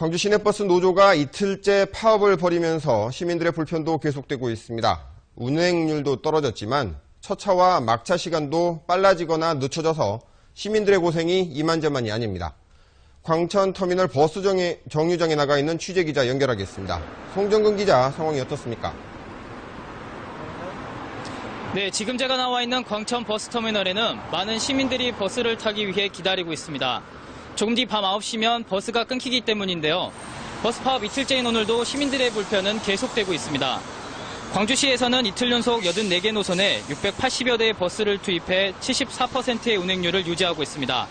광주 시내버스 노조가 이틀째 파업을 벌이면서 시민들의 불편도 계속되고 있습니다. 운행률도 떨어졌지만 첫차와 막차 시간도 빨라지거나 늦춰져서 시민들의 고생이 이만저만이 아닙니다. 광천터미널 버스 정류장에 나가 있는 취재기자 연결하겠습니다. 송정근 기자, 상황이 어떻습니까? 네, 지금 제가 나와 있는 광천 버스터미널에는 많은 시민들이 버스를 타기 위해 기다리고 있습니다. 조금 뒤 밤 9시면 버스가 끊기기 때문인데요. 버스 파업 이틀째인 오늘도 시민들의 불편은 계속되고 있습니다. 광주시에서는 이틀 연속 84개 노선에 680여 대의 버스를 투입해 74%의 운행률을 유지하고 있습니다.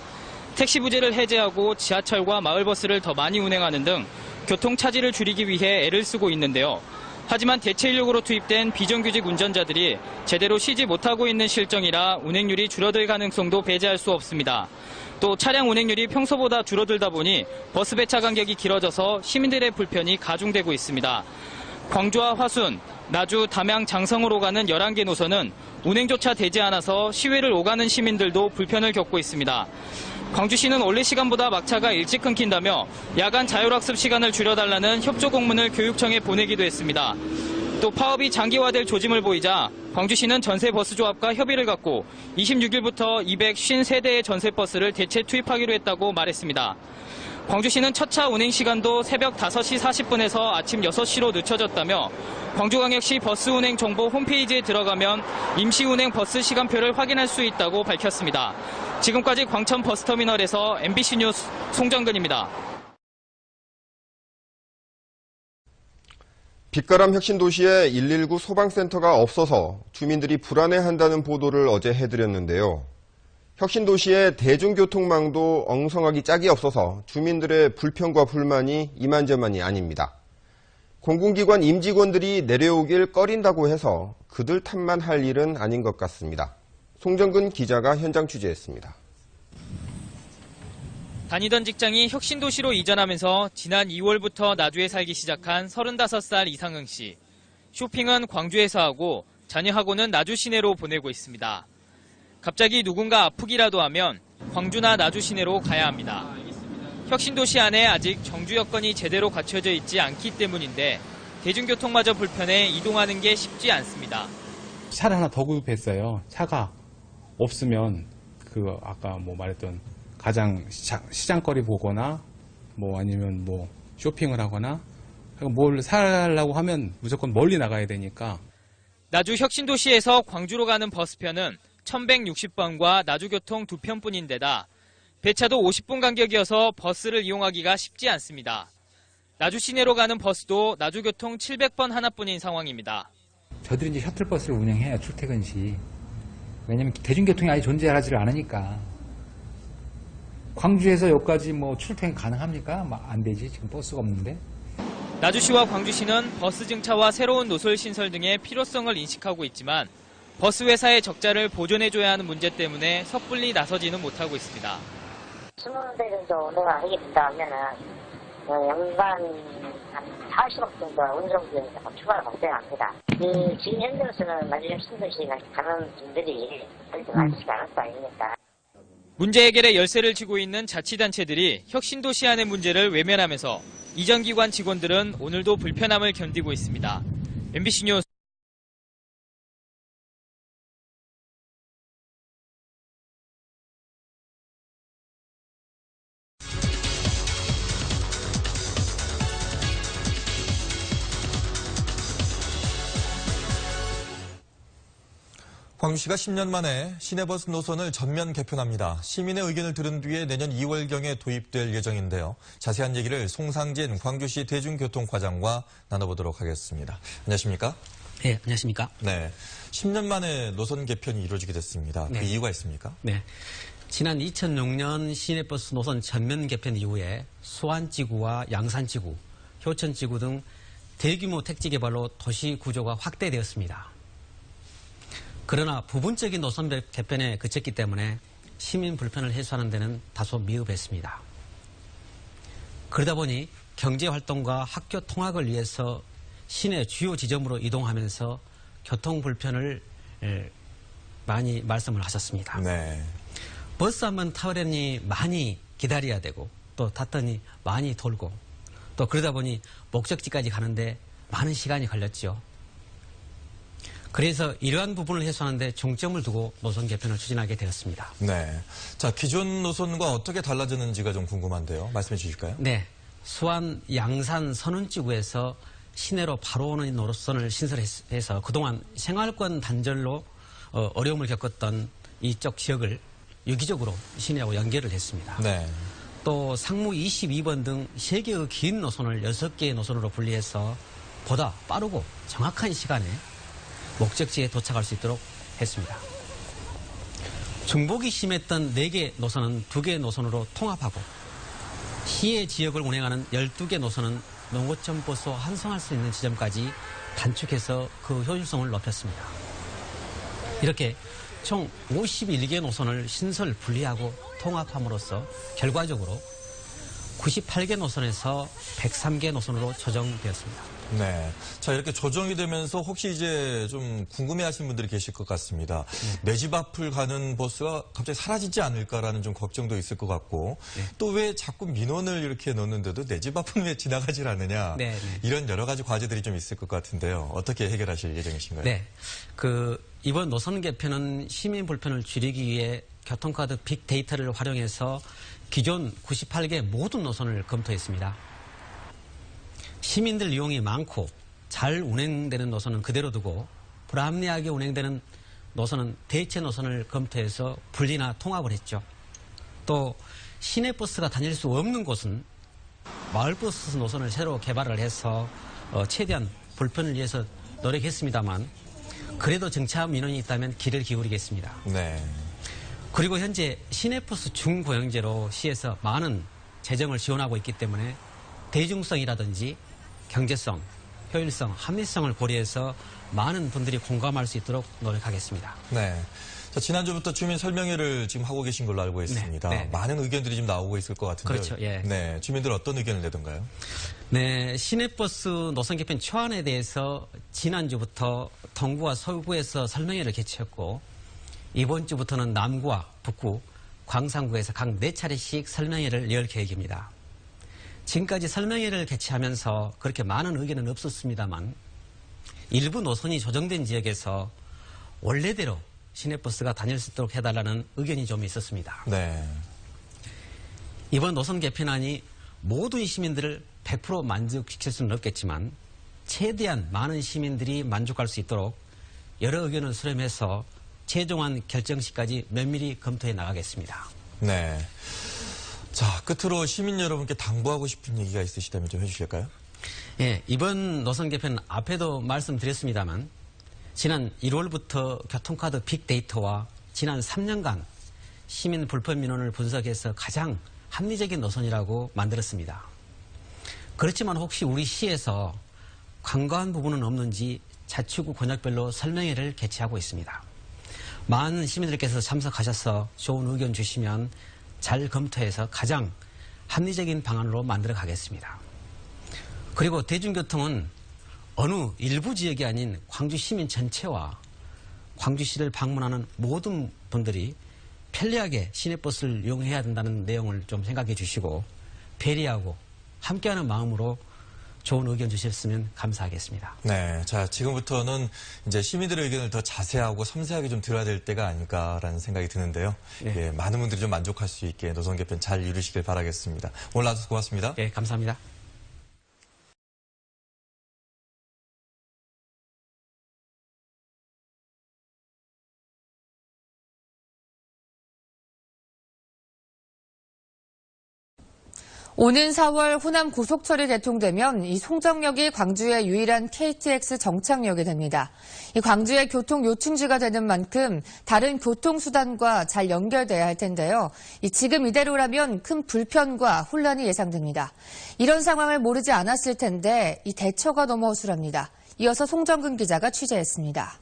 택시 부재를 해제하고 지하철과 마을버스를 더 많이 운행하는 등 교통 차질을 줄이기 위해 애를 쓰고 있는데요. 하지만 대체 인력으로 투입된 비정규직 운전자들이 제대로 쉬지 못하고 있는 실정이라 운행률이 줄어들 가능성도 배제할 수 없습니다. 또 차량 운행률이 평소보다 줄어들다 보니 버스 배차 간격이 길어져서 시민들의 불편이 가중되고 있습니다. 광주와 화순, 나주, 담양, 장성으로 가는 11개 노선은 운행조차 되지 않아서 시외를 오가는 시민들도 불편을 겪고 있습니다. 광주시는 원래 시간보다 막차가 일찍 끊긴다며 야간 자율학습 시간을 줄여달라는 협조 공문을 교육청에 보내기도 했습니다. 또 파업이 장기화될 조짐을 보이자 광주시는 전세버스조합과 협의를 갖고 26일부터 253대의 전세버스를 대체 투입하기로 했다고 말했습니다. 광주시는 첫차 운행 시간도 새벽 5시 40분에서 아침 6시로 늦춰졌다며 광주광역시 버스 운행 정보 홈페이지에 들어가면 임시 운행 버스 시간표를 확인할 수 있다고 밝혔습니다. 지금까지 광천 버스터미널에서 MBC 뉴스 송정근입니다. 빛가람 혁신도시에 119 소방센터가 없어서 주민들이 불안해한다는 보도를 어제 해드렸는데요. 혁신도시의 대중교통망도 엉성하기 짝이 없어서 주민들의 불편과 불만이 이만저만이 아닙니다. 공공기관 임직원들이 내려오길 꺼린다고 해서 그들 탓만 할 일은 아닌 것 같습니다. 송정근 기자가 현장 취재했습니다. 다니던 직장이 혁신도시로 이전하면서 지난 2월부터 나주에 살기 시작한 35살 이상흥 씨. 쇼핑은 광주에서 하고 자녀하고는 나주 시내로 보내고 있습니다. 갑자기 누군가 아프기라도 하면 광주나 나주 시내로 가야 합니다. 혁신도시 안에 아직 정주 여건이 제대로 갖춰져 있지 않기 때문인데 대중교통마저 불편해 이동하는 게 쉽지 않습니다. 차를 하나 더 구입했어요. 차가 없으면 아까 말했던 가장 시장거리 보거나 아니면 쇼핑을 하거나 뭘 사려고 하면 무조건 멀리 나가야 되니까. 나주 혁신도시에서 광주로 가는 버스편은 1160번과 나주교통 2편뿐인데다 배차도 50분 간격이어서 버스를 이용하기가 쉽지 않습니다. 나주 시내로 가는 버스도 나주교통 700번 하나뿐인 상황입니다. 저들이 이제 셔틀버스를 운영해요, 출퇴근 시. 왜냐면 대중교통이 아예 존재하지를 않으니까. 광주에서 여기까지 출퇴근 가능합니까? 안 되지. 지금 버스가 없는데. 나주시와 광주시는 버스 증차와 새로운 노설 신설 등의 필요성을 인식하고 있지만 버스 회사의 적자를 보존해줘야 하는 문제 때문에 섣불리 나서지는 못하고 있습니다. 20대 정도 운행을 하게 된다 하면은 연간 한 40억 정도 운송 비용이 추가로 발생합니다. 지금 현재로서는 나주 혁신도시에 가는 분들이 그렇게 많지가 않을 거 아닙니까? 문제 해결에 열쇠를 쥐고 있는 자치단체들이 혁신도시 안의 문제를 외면하면서 이전기관 직원들은 오늘도 불편함을 견디고 있습니다. MBC 뉴스 광주시가 10년 만에 시내버스 노선을 전면 개편합니다. 시민의 의견을 들은 뒤에 내년 2월경에 도입될 예정인데요. 자세한 얘기를 송상진 광주시 대중교통과장과 나눠보도록 하겠습니다. 안녕하십니까? 네, 안녕하십니까? 네, 10년 만에 노선 개편이 이루어지게 됐습니다. 그 이유가 있습니까? 네. 지난 2006년 시내버스 노선 전면 개편 이후에 수안지구와 양산지구, 효천지구 등 대규모 택지 개발로 도시 구조가 확대되었습니다. 그러나 부분적인 노선별 개편에 그쳤기 때문에 시민 불편을 해소하는 데는 다소 미흡했습니다. 그러다 보니 경제활동과 학교 통학을 위해서 시내 주요 지점으로 이동하면서 교통 불편을 많이 말씀을 하셨습니다. 네. 버스 한번 타려니 많이 기다려야 되고 또 탔더니 많이 돌고 또 그러다 보니 목적지까지 가는데 많은 시간이 걸렸죠. 그래서 이러한 부분을 해소하는데 중점을 두고 노선 개편을 추진하게 되었습니다. 네. 자, 기존 노선과 어떻게 달라졌는지가 좀 궁금한데요. 말씀해 주실까요? 네. 수안 양산 선운지구에서 시내로 바로 오는 노선을 신설해서 그동안 생활권 단절로 어려움을 겪었던 이쪽 지역을 유기적으로 시내하고 연결을 했습니다. 네. 또 상무 22번 등 3개의 긴 노선을 6개의 노선으로 분리해서 보다 빠르고 정확한 시간에 목적지에 도착할 수 있도록 했습니다. 중복이 심했던 4개 노선은 2개 노선으로 통합하고 시의 지역을 운행하는 12개 노선은 농어촌 버스와 환승할 수 있는 지점까지 단축해서 그 효율성을 높였습니다. 이렇게 총 51개 노선을 신설 분리하고 통합함으로써 결과적으로 98개 노선에서 103개 노선으로 조정되었습니다. 네. 자, 이렇게 조정이 되면서 혹시 이제 좀 궁금해 하시는 분들이 계실 것 같습니다. 내 집 앞을 가는 버스가 갑자기 사라지지 않을까라는 좀 걱정도 있을 것 같고 또 왜 자꾸 민원을 이렇게 넣는데도 내 집 앞은 왜 지나가질 않느냐 이런 여러 가지 과제들이 좀 있을 것 같은데요. 어떻게 해결하실 예정이신가요? 네. 이번 노선 개편은 시민 불편을 줄이기 위해 교통카드 빅데이터를 활용해서 기존 98개 모든 노선을 검토했습니다. 시민들 이용이 많고 잘 운행되는 노선은 그대로 두고 불합리하게 운행되는 노선은 대체 노선을 검토해서 분리나 통합을 했죠. 또 시내버스가 다닐 수 없는 곳은 마을버스 노선을 새로 개발을 해서 최대한 불편을 위해서 노력했습니다만 그래도 정차 민원이 있다면 귀를 기울이겠습니다. 네. 그리고 현재 시내버스 중고용제로 시에서 많은 재정을 지원하고 있기 때문에 대중성이라든지 경제성, 효율성, 합리성을 고려해서 많은 분들이 공감할 수 있도록 노력하겠습니다. 네. 자, 지난주부터 주민 설명회를 지금 하고 계신 걸로 알고 있습니다. 네. 많은 의견들이 좀 나오고 있을 것 같은데요. 그렇죠. 예. 네. 주민들 어떤 의견을 내던가요? 네, 시내버스 노선 개편 초안에 대해서 지난주부터 동구와 서구에서 설명회를 개최했고 이번 주부터는 남구와 북구, 광산구에서 각 4차례씩 설명회를 열 계획입니다. 지금까지 설명회를 개최하면서 그렇게 많은 의견은 없었습니다만 일부 노선이 조정된 지역에서 원래대로 시내버스가 다닐 수 있도록 해달라는 의견이 좀 있었습니다. 네. 이번 노선 개편안이 모든 시민들을 100% 만족시킬 수는 없겠지만 최대한 많은 시민들이 만족할 수 있도록 여러 의견을 수렴해서 최종안 결정시까지 면밀히 검토해 나가겠습니다. 네. 자, 끝으로 시민 여러분께 당부하고 싶은 얘기가 있으시다면 좀 해주실까요? 예, 이번 노선 개편 앞에도 말씀드렸습니다만 지난 1월부터 교통카드 빅데이터와 지난 3년간 시민 불편 민원을 분석해서 가장 합리적인 노선이라고 만들었습니다. 그렇지만 혹시 우리 시에서 간과한 부분은 없는지 자치구 권역별로 설명회를 개최하고 있습니다. 많은 시민들께서 참석하셔서 좋은 의견 주시면 잘 검토해서 가장 합리적인 방안으로 만들어 가겠습니다. 그리고 대중교통은 어느 일부 지역이 아닌 광주 시민 전체와 광주시를 방문하는 모든 분들이 편리하게 시내버스를 이용해야 된다는 내용을 좀 생각해 주시고 배려하고 함께하는 마음으로 좋은 의견 주셨으면 감사하겠습니다. 네. 자, 지금부터는 이제 시민들의 의견을 더 자세하고 섬세하게 좀 들어야 될 때가 아닐까라는 생각이 드는데요. 네. 예, 많은 분들이 좀 만족할 수 있게 노선 개편 잘 이루시길 바라겠습니다. 오늘 나와주셔서 고맙습니다. 예, 감사합니다. 오는 4월 호남 고속철이 개통되면 이 송정역이 광주의 유일한 KTX 정착역이 됩니다. 이 광주의 교통 요충지가 되는 만큼 다른 교통수단과 잘 연결돼야 할 텐데요. 지금 이대로라면 큰 불편과 혼란이 예상됩니다. 이런 상황을 모르지 않았을 텐데 이 대처가 너무 허술합니다. 이어서 송정근 기자가 취재했습니다.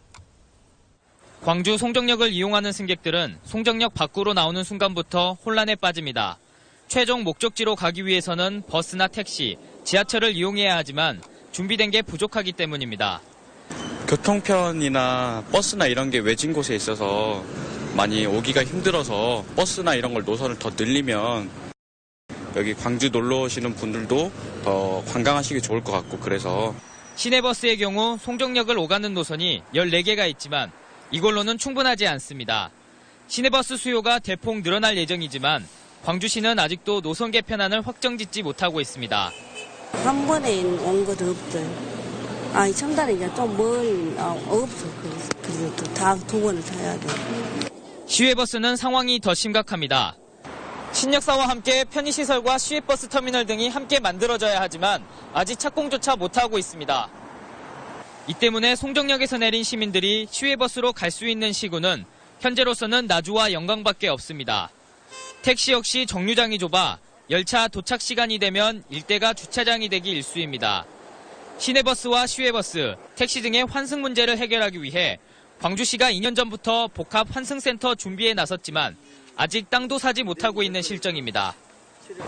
광주 송정역을 이용하는 승객들은 송정역 밖으로 나오는 순간부터 혼란에 빠집니다. 최종 목적지로 가기 위해서는 버스나 택시, 지하철을 이용해야 하지만 준비된 게 부족하기 때문입니다. 교통편이나 버스나 이런 게 외진 곳에 있어서 많이 오기가 힘들어서 버스나 이런 걸 노선을 더 늘리면 여기 광주 놀러 오시는 분들도 더 관광하시기 좋을 것 같고 그래서 시내버스의 경우 송정역을 오가는 노선이 14개가 있지만 이걸로는 충분하지 않습니다. 시내버스 수요가 대폭 늘어날 예정이지만 광주시는 아직도 노선 개편안을 확정짓지 못하고 있습니다. 한 번에 온 것도 없어요. 이 첨단이 좀 멀리 없어. 그래서 다 2번을 타야 돼. 시외버스는 상황이 더 심각합니다. 신역사와 함께 편의시설과 시외버스 터미널 등이 함께 만들어져야 하지만 아직 착공조차 못하고 있습니다. 이 때문에 송정역에서 내린 시민들이 시외버스로 갈 수 있는 시구는 현재로서는 나주와 영광밖에 없습니다. 택시 역시 정류장이 좁아 열차 도착 시간이 되면 일대가 주차장이 되기 일쑤입니다. 시내버스와 시외버스, 택시 등의 환승 문제를 해결하기 위해 광주시가 2년 전부터 복합 환승센터 준비에 나섰지만 아직 땅도 사지 못하고 있는 실정입니다.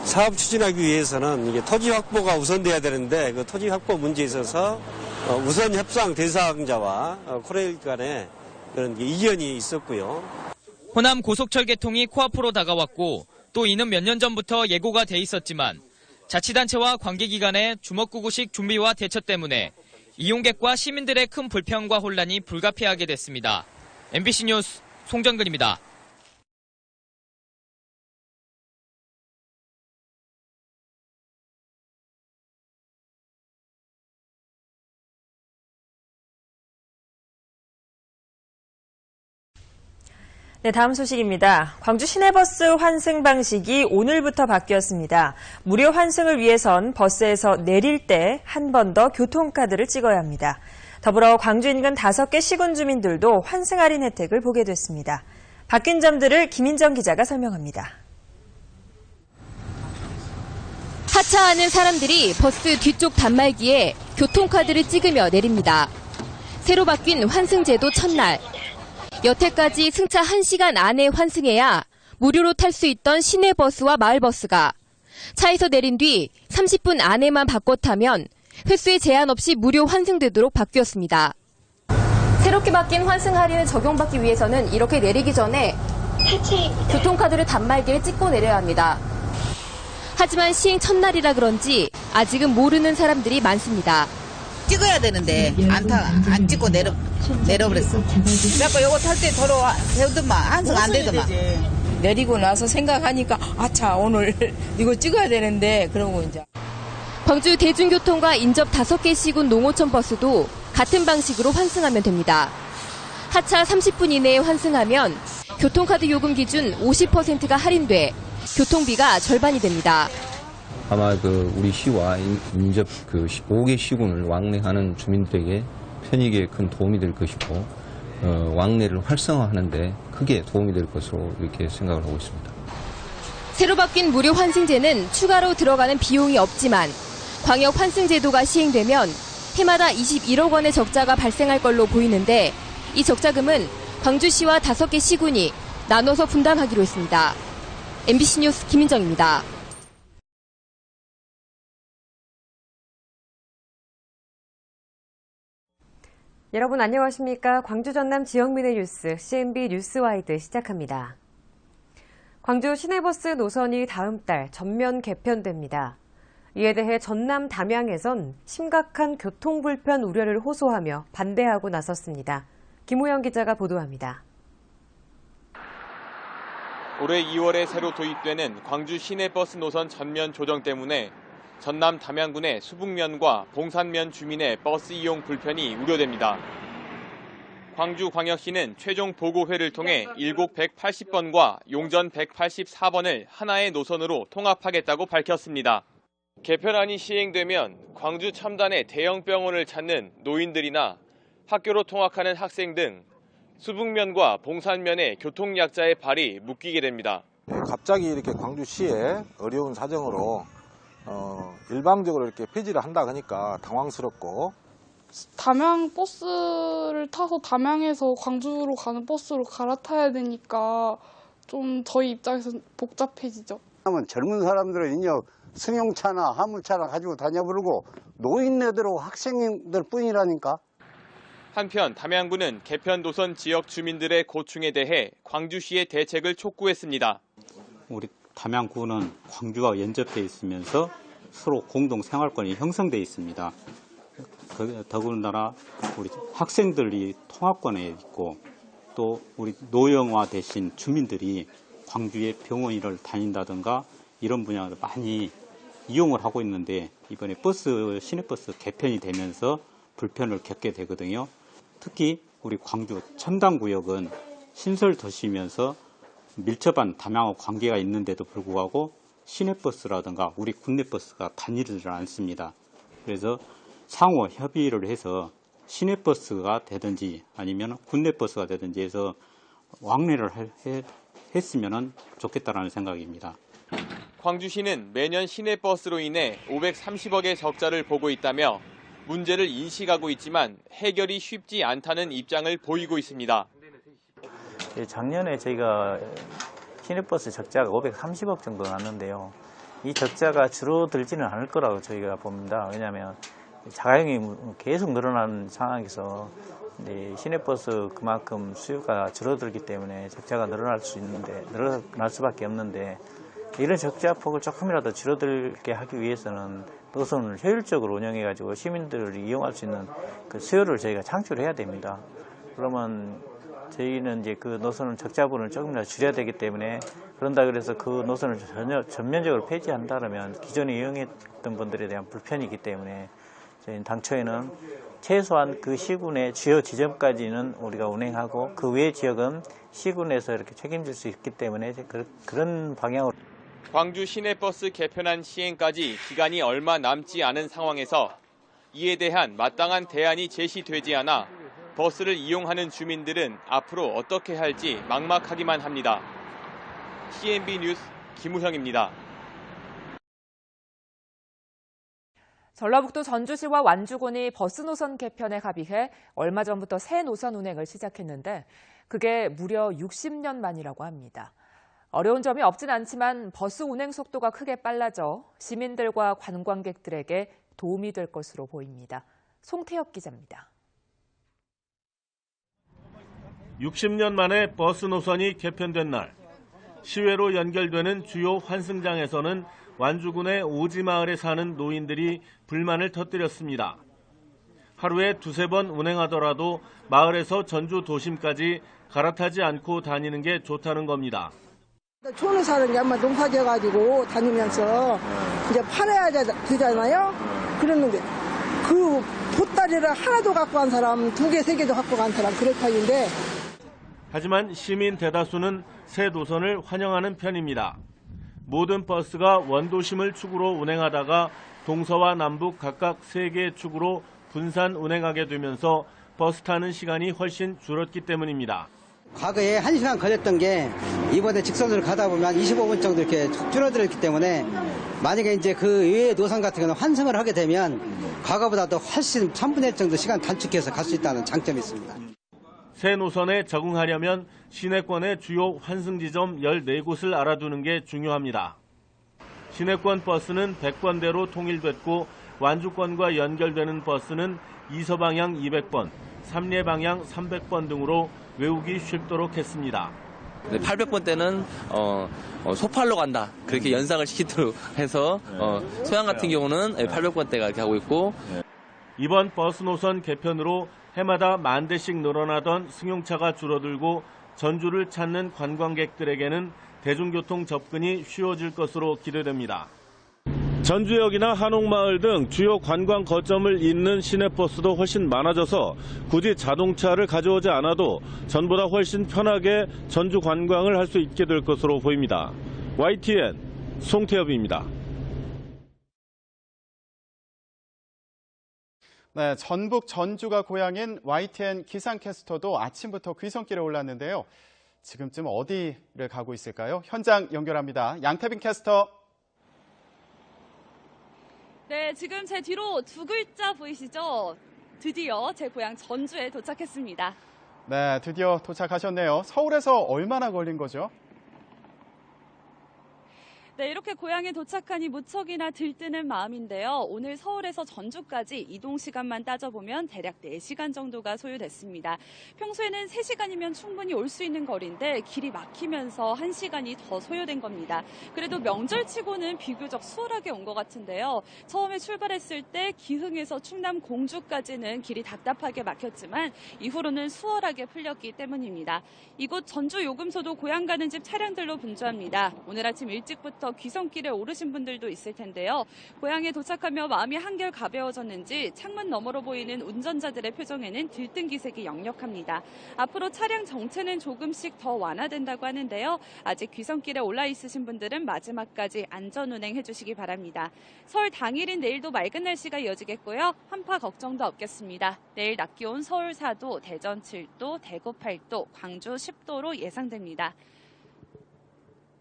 사업 추진하기 위해서는 이게 토지 확보가 우선돼야 되는데 그 토지 확보 문제에 있어서 우선 협상 대상자와 코레일 간에 그런 이견이 있었고요. 호남 고속철 개통이 코앞으로 다가왔고 또 이는 몇 년 전부터 예고가 돼 있었지만 자치단체와 관계기관의 주먹구구식 준비와 대처 때문에 이용객과 시민들의 큰 불평과 혼란이 불가피하게 됐습니다. MBC 뉴스 송정근입니다. 네, 다음 소식입니다. 광주 시내버스 환승 방식이 오늘부터 바뀌었습니다. 무료 환승을 위해선 버스에서 내릴 때 한 번 더 교통카드를 찍어야 합니다. 더불어 광주 인근 5개 시군 주민들도 환승 할인 혜택을 보게 됐습니다. 바뀐 점들을 김인정 기자가 설명합니다. 하차하는 사람들이 버스 뒤쪽 단말기에 교통카드를 찍으며 내립니다. 새로 바뀐 환승제도 첫날. 여태까지 승차 1시간 안에 환승해야 무료로 탈 수 있던 시내버스와 마을버스가 차에서 내린 뒤 30분 안에만 바꿔 타면 횟수에 제한 없이 무료 환승되도록 바뀌었습니다. 새롭게 바뀐 환승 할인을 적용받기 위해서는 이렇게 내리기 전에 교통카드를 단말기에 찍고 내려야 합니다. 하지만 시행 첫날이라 그런지 아직은 모르는 사람들이 많습니다. 찍어야 되는데 안 찍고 내려버렸어. 그래서 요거 탈 때 도로 세우더만 환승 안 되더만. 내리고 나서 생각하니까 아차 오늘 이거 찍어야 되는데 그러고 이제. 광주 대중교통과 인접 5개 시군 농어촌 버스도 같은 방식으로 환승하면 됩니다. 하차 30분 이내에 환승하면 교통카드 요금 기준 50%가 할인돼 교통비가 절반이 됩니다. 아마 우리 시와 인접 5개 시군을 왕래하는 주민들에게 편익에 큰 도움이 될 것이고 왕래를 활성화하는데 크게 도움이 될 것으로 이렇게 생각을 하고 있습니다. 새로 바뀐 무료 환승제는 추가로 들어가는 비용이 없지만 광역 환승제도가 시행되면 해마다 21억 원의 적자가 발생할 걸로 보이는데 이 적자금은 광주시와 5개 시군이 나눠서 분담하기로 했습니다. MBC 뉴스 김인정입니다. 여러분 안녕하십니까? 광주 전남 지역민의 뉴스 CNB 뉴스와이드 시작합니다. 광주 시내버스 노선이 다음 달 전면 개편됩니다. 이에 대해 전남 담양에선 심각한 교통불편 우려를 호소하며 반대하고 나섰습니다. 김호영 기자가 보도합니다. 올해 2월에 새로 도입되는 광주 시내버스 노선 전면 조정 때문에 전남 담양군의 수북면과 봉산면 주민의 버스 이용 불편이 우려됩니다. 광주광역시는 최종 보고회를 통해 일곡 180번과 용전 184번을 하나의 노선으로 통합하겠다고 밝혔습니다. 개편안이 시행되면 광주 첨단의 대형 병원을 찾는 노인들이나 학교로 통학하는 학생 등 수북면과 봉산면의 교통약자의 발이 묶이게 됩니다. 갑자기 이렇게 광주시에 어려운 사정으로 일방적으로 이렇게 폐지를 한다 하니까 당황스럽고 담양 버스를 타서 담양에서 광주로 가는 버스로 갈아타야 되니까 좀 저희 입장에서 복잡해지죠. 젊은 사람들은 인력 승용차나 화물차나 가지고 다녀버리고 노인네들하고 학생들 뿐이라니까. 한편 담양군은 개편 노선 지역 주민들의 고충에 대해 광주시의 대책을 촉구했습니다. 우리 담양구는 광주와 연접되어 있으면서 서로 공동 생활권이 형성되어 있습니다. 더군다나 우리 학생들이 통합권에 있고 또 우리 노령화 되신 주민들이 광주의 병원을 다닌다든가 이런 분야를 많이 이용을 하고 있는데 이번에 시내버스 개편이 되면서 불편을 겪게 되거든요. 특히 우리 광주 첨단구역은 신설 도시면서 밀접한 담양과 관계가 있는데도 불구하고 시내버스라든가 우리 국내버스가 다니지를 않습니다. 그래서 상호 협의를 해서 시내버스가 되든지 아니면 국내버스가 되든지 해서 왕래를 했으면 좋겠다라는 생각입니다. 광주시는 매년 시내버스로 인해 530억의 적자를 보고 있다며 문제를 인식하고 있지만 해결이 쉽지 않다는 입장을 보이고 있습니다. 작년에 저희가 시내버스 적자가 530억 정도 났는데요. 이 적자가 줄어들지는 않을 거라고 저희가 봅니다. 왜냐하면 자가용이 계속 늘어나는 상황에서 시내버스 그만큼 수요가 줄어들기 때문에 적자가 늘어날 수밖에 없는데 이런 적자 폭을 조금이라도 줄어들게 하기 위해서는 노선을 효율적으로 운영해가지고 시민들이 이용할 수 있는 그 수요를 저희가 창출해야 됩니다. 그러면 저희는 이제 그 노선은 적자분을 조금이라도 줄여야 되기 때문에 그런다 그래서 그 노선을 전면적으로 폐지한다면 기존에 이용했던 분들에 대한 불편이기 때문에 저희는 당초에는 최소한 그 시군의 주요 지점까지는 우리가 운행하고 그 외 지역은 시군에서 이렇게 책임질 수 있기 때문에 그런 방향으로. 광주 시내버스 개편안 시행까지 기간이 얼마 남지 않은 상황에서 이에 대한 마땅한 대안이 제시되지 않아 버스를 이용하는 주민들은 앞으로 어떻게 할지 막막하기만 합니다. CNB 뉴스 김우형입니다. 전라북도 전주시와 완주군이 버스 노선 개편에 합의해 얼마 전부터 새 노선 운행을 시작했는데 그게 무려 60년 만이라고 합니다. 어려운 점이 없진 않지만 버스 운행 속도가 크게 빨라져 시민들과 관광객들에게 도움이 될 것으로 보입니다. 송태혁 기자입니다. 60년 만에 버스 노선이 개편된 날, 시외로 연결되는 주요 환승장에서는 완주군의 오지마을에 사는 노인들이 불만을 터뜨렸습니다. 하루에 두세 번 운행하더라도 마을에서 전주 도심까지 갈아타지 않고 다니는 게 좋다는 겁니다. 촌에 사는 게 아마 농사 지어가지고 다니면서 이제 팔아야 되잖아요. 그러는데 그 보따리를 하나도 갖고 간 사람, 두 개, 세 개도 갖고 간 사람 그렇다는데. 하지만 시민 대다수는 새 노선을 환영하는 편입니다. 모든 버스가 원도심을 축으로 운행하다가 동서와 남북 각각 3개의 축으로 분산 운행하게 되면서 버스 타는 시간이 훨씬 줄었기 때문입니다. 과거에 1시간 걸렸던 게 이번에 직선으로 가다 보면 25분 정도 이렇게 줄어들었기 때문에 만약에 이제 그 외의 노선 같은 경우는 환승을 하게 되면 과거보다도 훨씬 3분의 1 정도 시간 단축해서 갈 수 있다는 장점이 있습니다. 새 노선에 적응하려면 시내권의 주요 환승 지점 14곳을 알아두는 게 중요합니다. 시내권 버스는 100번대로 통일됐고 완주권과 연결되는 버스는 이서방향 200번, 삼례방향 300번 등으로 외우기 쉽도록 했습니다. 800번대는 소팔로 간다 그렇게 연상을 시키도록 해서 소양 같은 경우는 800번대가 이렇게 하고 있고 이번 버스 노선 개편으로 해마다 10,000대씩 늘어나던 승용차가 줄어들고 전주를 찾는 관광객들에게는 대중교통 접근이 쉬워질 것으로 기대됩니다. 전주역이나 한옥마을 등 주요 관광 거점을 잇는 시내버스도 훨씬 많아져서 굳이 자동차를 가져오지 않아도 전보다 훨씬 편하게 전주 관광을 할 수 있게 될 것으로 보입니다. YTN 송태엽입니다. 네, 전북 전주가 고향인 YTN 기상캐스터도 아침부터 귀성길에 올랐는데요. 지금쯤 어디를 가고 있을까요? 현장 연결합니다. 양태빈 캐스터. 네, 지금 제 뒤로 두 글자 보이시죠? 드디어 제 고향 전주에 도착했습니다. 네, 드디어 도착하셨네요. 서울에서 얼마나 걸린 거죠? 네, 이렇게 고향에 도착하니 무척이나 들뜨는 마음인데요. 오늘 서울에서 전주까지 이동 시간만 따져보면 대략 4시간 정도가 소요됐습니다. 평소에는 3시간이면 충분히 올 수 있는 거리인데 길이 막히면서 1시간이 더 소요된 겁니다. 그래도 명절치고는 비교적 수월하게 온 것 같은데요. 처음에 출발했을 때 기흥에서 충남 공주까지는 길이 답답하게 막혔지만 이후로는 수월하게 풀렸기 때문입니다. 이곳 전주 요금소도 고향 가는 집 차량들로 분주합니다. 오늘 아침 일찍부터 귀성길에 오르신 분들도 있을 텐데요. 고향에 도착하며 마음이 한결 가벼워졌는지 창문 너머로 보이는 운전자들의 표정에는 들뜬 기색이 역력합니다. 앞으로 차량 정체는 조금씩 더 완화된다고 하는데요. 아직 귀성길에 올라 있으신 분들은 마지막까지 안전운행 해주시기 바랍니다. 설 당일인 내일도 맑은 날씨가 이어지겠고요. 한파 걱정도 없겠습니다. 내일 낮 기온 서울 4도, 대전 7도, 대구 8도, 광주 10도로 예상됩니다.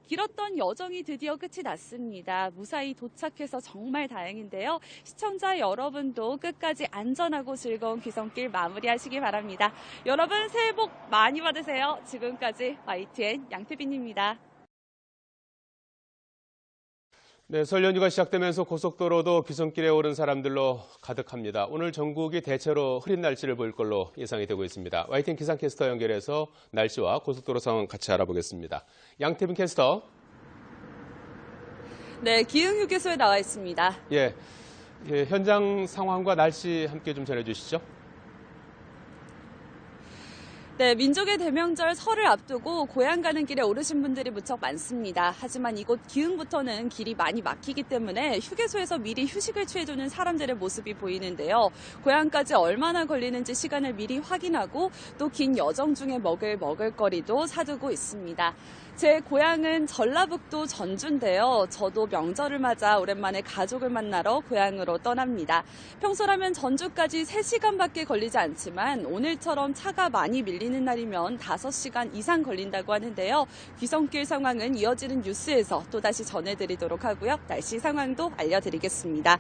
길었던 여정이 드디어 끝이 났습니다. 무사히 도착해서 정말 다행인데요. 시청자 여러분도 끝까지 안전하고 즐거운 귀성길 마무리하시기 바랍니다. 여러분 새해 복 많이 받으세요. 지금까지 YTN 양태빈입니다. 네, 설 연휴가 시작되면서 고속도로도 귀성길에 오른 사람들로 가득합니다. 오늘 전국이 대체로 흐린 날씨를 보일 걸로 예상이 되고 있습니다. YTN 기상캐스터 연결해서 날씨와 고속도로 상황 같이 알아보겠습니다. 양태빈 캐스터. 네, 기흥 휴게소에 나와 있습니다. 예, 현장 상황과 날씨 함께 좀 전해주시죠. 네, 민족의 대명절 설을 앞두고 고향 가는 길에 오르신 분들이 무척 많습니다. 하지만 이곳 기흥부터는 길이 많이 막히기 때문에 휴게소에서 미리 휴식을 취해주는 사람들의 모습이 보이는데요. 고향까지 얼마나 걸리는지 시간을 미리 확인하고 또 긴 여정 중에 먹을 먹을거리도 사두고 있습니다. 제 고향은 전라북도 전주인데요. 저도 명절을 맞아 오랜만에 가족을 만나러 고향으로 떠납니다. 평소라면 전주까지 3시간밖에 걸리지 않지만 오늘처럼 차가 많이 밀리는 날이면 5시간 이상 걸린다고 하는데요. 귀성길 상황은 이어지는 뉴스에서 또다시 전해드리도록 하고요. 날씨 상황도 알려드리겠습니다.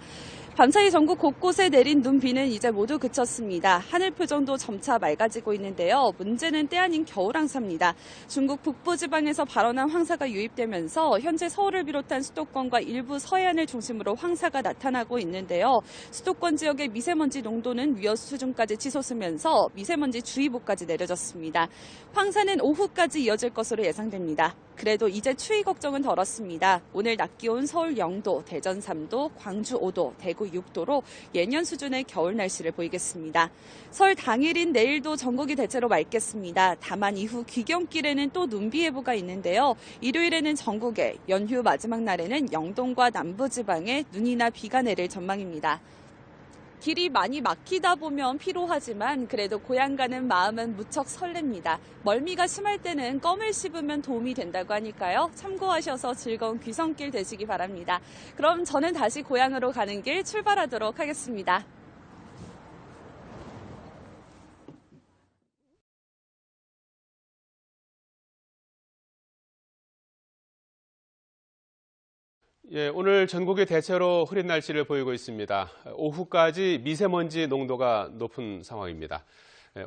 밤사이 전국 곳곳에 내린 눈, 비는 이제 모두 그쳤습니다. 하늘 표정도 점차 맑아지고 있는데요. 문제는 때 아닌 겨울왕사입니다. 중국 북부지방에서 발원한 황사가 유입되면서 현재 서울을 비롯한 수도권과 일부 서해안을 중심으로 황사가 나타나고 있는데요. 수도권 지역의 미세먼지 농도는 위험 수준까지 치솟으면서 미세먼지 주의보까지 내려졌습니다. 황사는 오후까지 이어질 것으로 예상됩니다. 그래도 이제 추위 걱정은 덜었습니다. 오늘 낮 기온 서울 0도, 대전 3도, 광주 5도, 대구 6도로 예년 수준의 겨울 날씨를 보이겠습니다. 설 당일인 내일도 전국이 대체로 맑겠습니다. 다만 이후 귀경길에는 또 눈비 예보가 있는데요. 일요일에는 전국에, 연휴 마지막 날에는 영동과 남부지방에 눈이나 비가 내릴 전망입니다. 길이 많이 막히다 보면 피로하지만 그래도 고향 가는 마음은 무척 설렙니다. 멀미가 심할 때는 껌을 씹으면 도움이 된다고 하니까요. 참고하셔서 즐거운 귀성길 되시기 바랍니다. 그럼 저는 다시 고향으로 가는 길 출발하도록 하겠습니다. 예, 오늘 전국이 대체로 흐린 날씨를 보이고 있습니다. 오후까지 미세먼지 농도가 높은 상황입니다.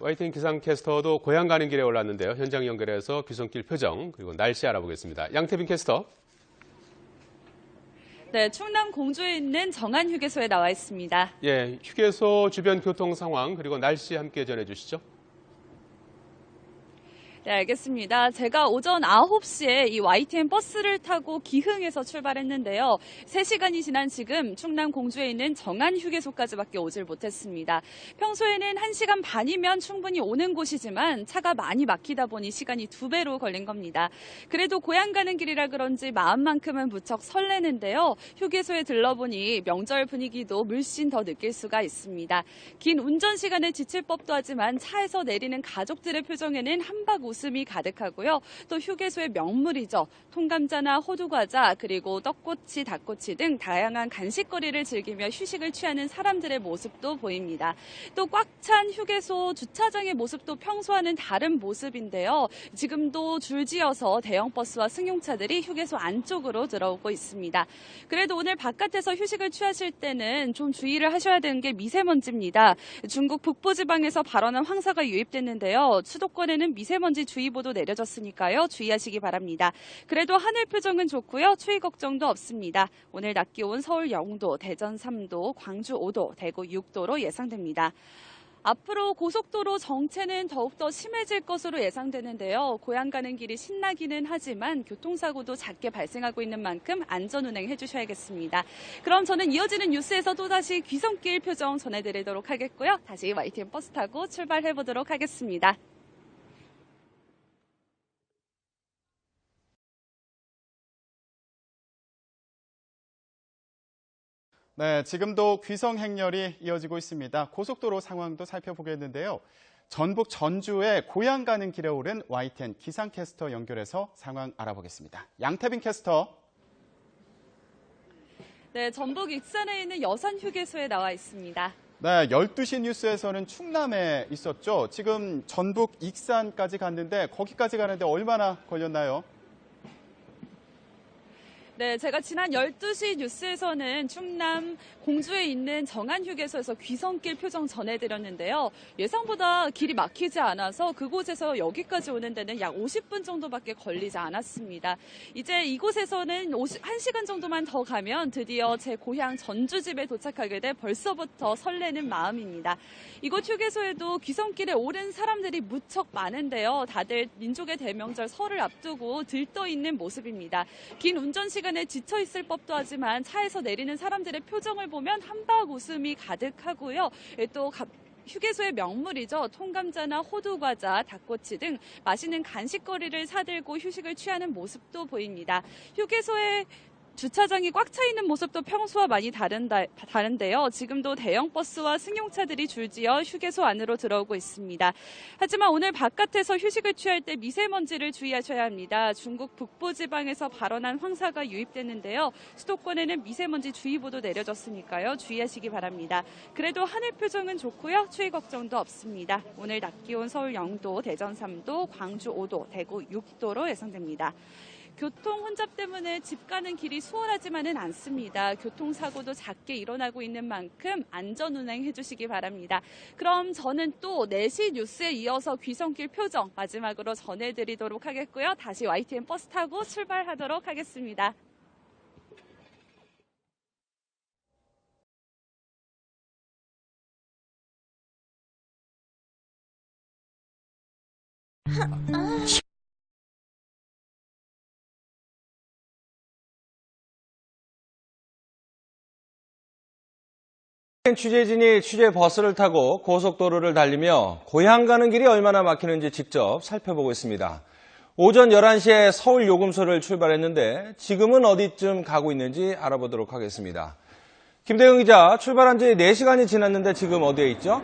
YTN 기상캐스터도 고향 가는 길에 올랐는데요. 현장 연결해서 귀성길 표정 그리고 날씨 알아보겠습니다. 양태빈 캐스터. 네, 충남 공주에 있는 정안 휴게소에 나와 있습니다. 예, 휴게소 주변 교통 상황 그리고 날씨 함께 전해주시죠. 네, 알겠습니다. 제가 오전 9시에 이 YTN 버스를 타고 기흥에서 출발했는데요. 3시간이 지난 지금 충남 공주에 있는 정안 휴게소까지밖에 오질 못했습니다. 평소에는 1시간 반이면 충분히 오는 곳이지만 차가 많이 막히다 보니 시간이 2배로 걸린 겁니다. 그래도 고향 가는 길이라 그런지 마음만큼은 무척 설레는데요. 휴게소에 들러보니 명절 분위기도 물씬 더 느낄 수가 있습니다. 긴 운전 시간에 지칠 법도 하지만 차에서 내리는 가족들의 표정에는 한박 웃음이 가득하고요. 또 휴게소의 명물이죠. 통감자나 호두과자 그리고 떡꼬치, 닭꼬치 등 다양한 간식거리를 즐기며 휴식을 취하는 사람들의 모습도 보입니다. 또 꽉 찬 휴게소 주차장의 모습도 평소와는 다른 모습인데요. 지금도 줄지어서 대형 버스와 승용차들이 휴게소 안쪽으로 들어오고 있습니다. 그래도 오늘 바깥에서 휴식을 취하실 때는 좀 주의를 하셔야 되는 게 미세먼지입니다. 중국 북부지방에서 발원한 황사가 유입됐는데요. 수도권에는 미세먼지 미세먼지주의보도 내려졌으니까요. 주의하시기 바랍니다. 그래도 하늘 표정은 좋고요. 추위 걱정도 없습니다. 오늘 낮 기온 서울 0도, 대전 3도, 광주 5도, 대구 6도로 예상됩니다. 앞으로 고속도로 정체는 더욱더 심해질 것으로 예상되는데요. 고향 가는 길이 신나기는 하지만 교통사고도 잦게 발생하고 있는 만큼 안전운행해 주셔야겠습니다. 그럼 저는 이어지는 뉴스에서 또다시 귀성길 표정 전해드리도록 하겠고요. 다시 YTN 버스 타고 출발해보도록 하겠습니다. 네, 지금도 귀성 행렬이 이어지고 있습니다. 고속도로 상황도 살펴보겠는데요. 전북 전주에 고향 가는 길에 오른 YTN 기상캐스터 연결해서 상황 알아보겠습니다. 양태빈 캐스터. 네, 전북 익산에 있는 여산휴게소에 나와 있습니다. 네, 12시 뉴스에서는 충남에 있었죠. 지금 전북 익산까지 갔는데 거기까지 가는데 얼마나 걸렸나요? 네, 제가 지난 12시 뉴스에서는 충남 공주에 있는 정안휴게소에서 귀성길 표정 전해드렸는데요. 예상보다 길이 막히지 않아서 그곳에서 여기까지 오는 데는 약 50분 정도밖에 걸리지 않았습니다. 이제 이곳에서는 1시간 정도만 더 가면 드디어 제 고향 전주집에 도착하게 돼 벌써부터 설레는 마음입니다. 이곳 휴게소에도 귀성길에 오른 사람들이 무척 많은데요. 다들 민족의 대명절 설을 앞두고 들떠있는 모습입니다. 긴 운전 시간에 지쳐 있을 법도 하지만 차에서 내리는 사람들의 표정을 보면 한박 웃음이 가득하고요. 또 휴게소의 명물이죠. 통감자나 호두과자, 닭꼬치 등 맛있는 간식거리를 사들고 휴식을 취하는 모습도 보입니다. 휴게소에 주차장이 꽉 차 있는 모습도 평소와 많이 다른데요. 지금도 대형 버스와 승용차들이 줄지어 휴게소 안으로 들어오고 있습니다. 하지만 오늘 바깥에서 휴식을 취할 때 미세먼지를 주의하셔야 합니다. 중국 북부 지방에서 발원한 황사가 유입됐는데요. 수도권에는 미세먼지 주의보도 내려졌으니까요. 주의하시기 바랍니다. 그래도 하늘 표정은 좋고요. 추위 걱정도 없습니다. 오늘 낮 기온 서울 0도, 대전 3도, 광주 5도, 대구 6도로 예상됩니다. 교통 혼잡 때문에 집 가는 길이 수월하지만은 않습니다. 교통사고도 잦게 일어나고 있는 만큼 안전운행 해주시기 바랍니다. 그럼 저는 또 4시 뉴스에 이어서 귀성길 표정 마지막으로 전해드리도록 하겠고요. 다시 YTN 버스 타고 출발하도록 하겠습니다. 취재진이 취재 버스를 타고 고속도로를 달리며 고향 가는 길이 얼마나 막히는지 직접 살펴보고 있습니다. 오전 11시에 서울 요금소를 출발했는데 지금은 어디쯤 가고 있는지 알아보도록 하겠습니다. 김대영 기자, 출발한 지 4시간이 지났는데 지금 어디에 있죠?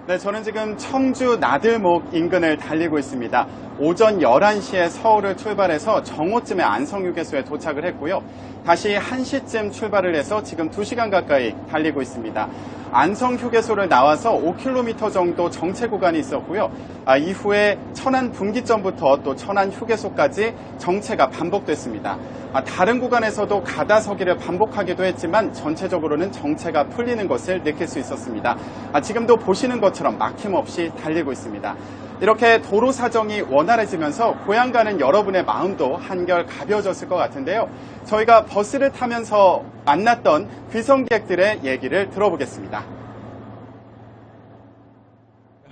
네, 저는 지금 청주 나들목 인근을 달리고 있습니다. 오전 11시에 서울을 출발해서 정오쯤에 안성휴게소에 도착을 했고요. 다시 1시쯤 출발을 해서 지금 2시간 가까이 달리고 있습니다. 안성휴게소를 나와서 5km 정도 정체 구간이 있었고요. 이후에 천안 분기점부터 또 천안휴게소까지 정체가 반복됐습니다. 다른 구간에서도 가다 서기를 반복하기도 했지만 전체적으로는 정체가 풀리는 것을 느낄 수 있었습니다. 지금도 보시는 것처럼 막힘없이 달리고 있습니다. 이렇게 도로 사정이 원활해지면서 고향 가는 여러분의 마음도 한결 가벼워졌을 것 같은데요. 저희가 버스를 타면서 만났던 귀성객들의 얘기를 들어보겠습니다.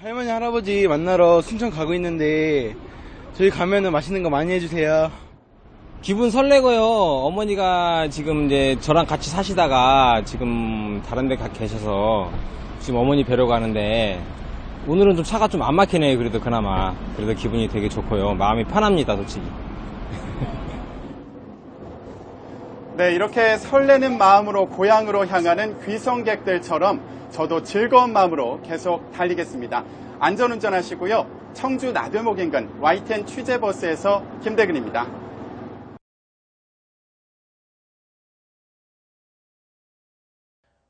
할머니, 할아버지 만나러 순천 가고 있는데 저희 가면은 맛있는 거 많이 해주세요. 기분 설레고요. 어머니가 지금 이제 저랑 같이 사시다가 지금 다른 데 계셔서 지금 어머니 뵈러 가는데 오늘은 좀 차가 좀 안 막히네요. 그래도 그나마. 그래도 기분이 되게 좋고요. 마음이 편합니다, 솔직히. 네, 이렇게 설레는 마음으로 고향으로 향하는 귀성객들처럼 저도 즐거운 마음으로 계속 달리겠습니다. 안전운전 하시고요. 청주 나들목 인근 YTN 취재버스에서 김대근입니다.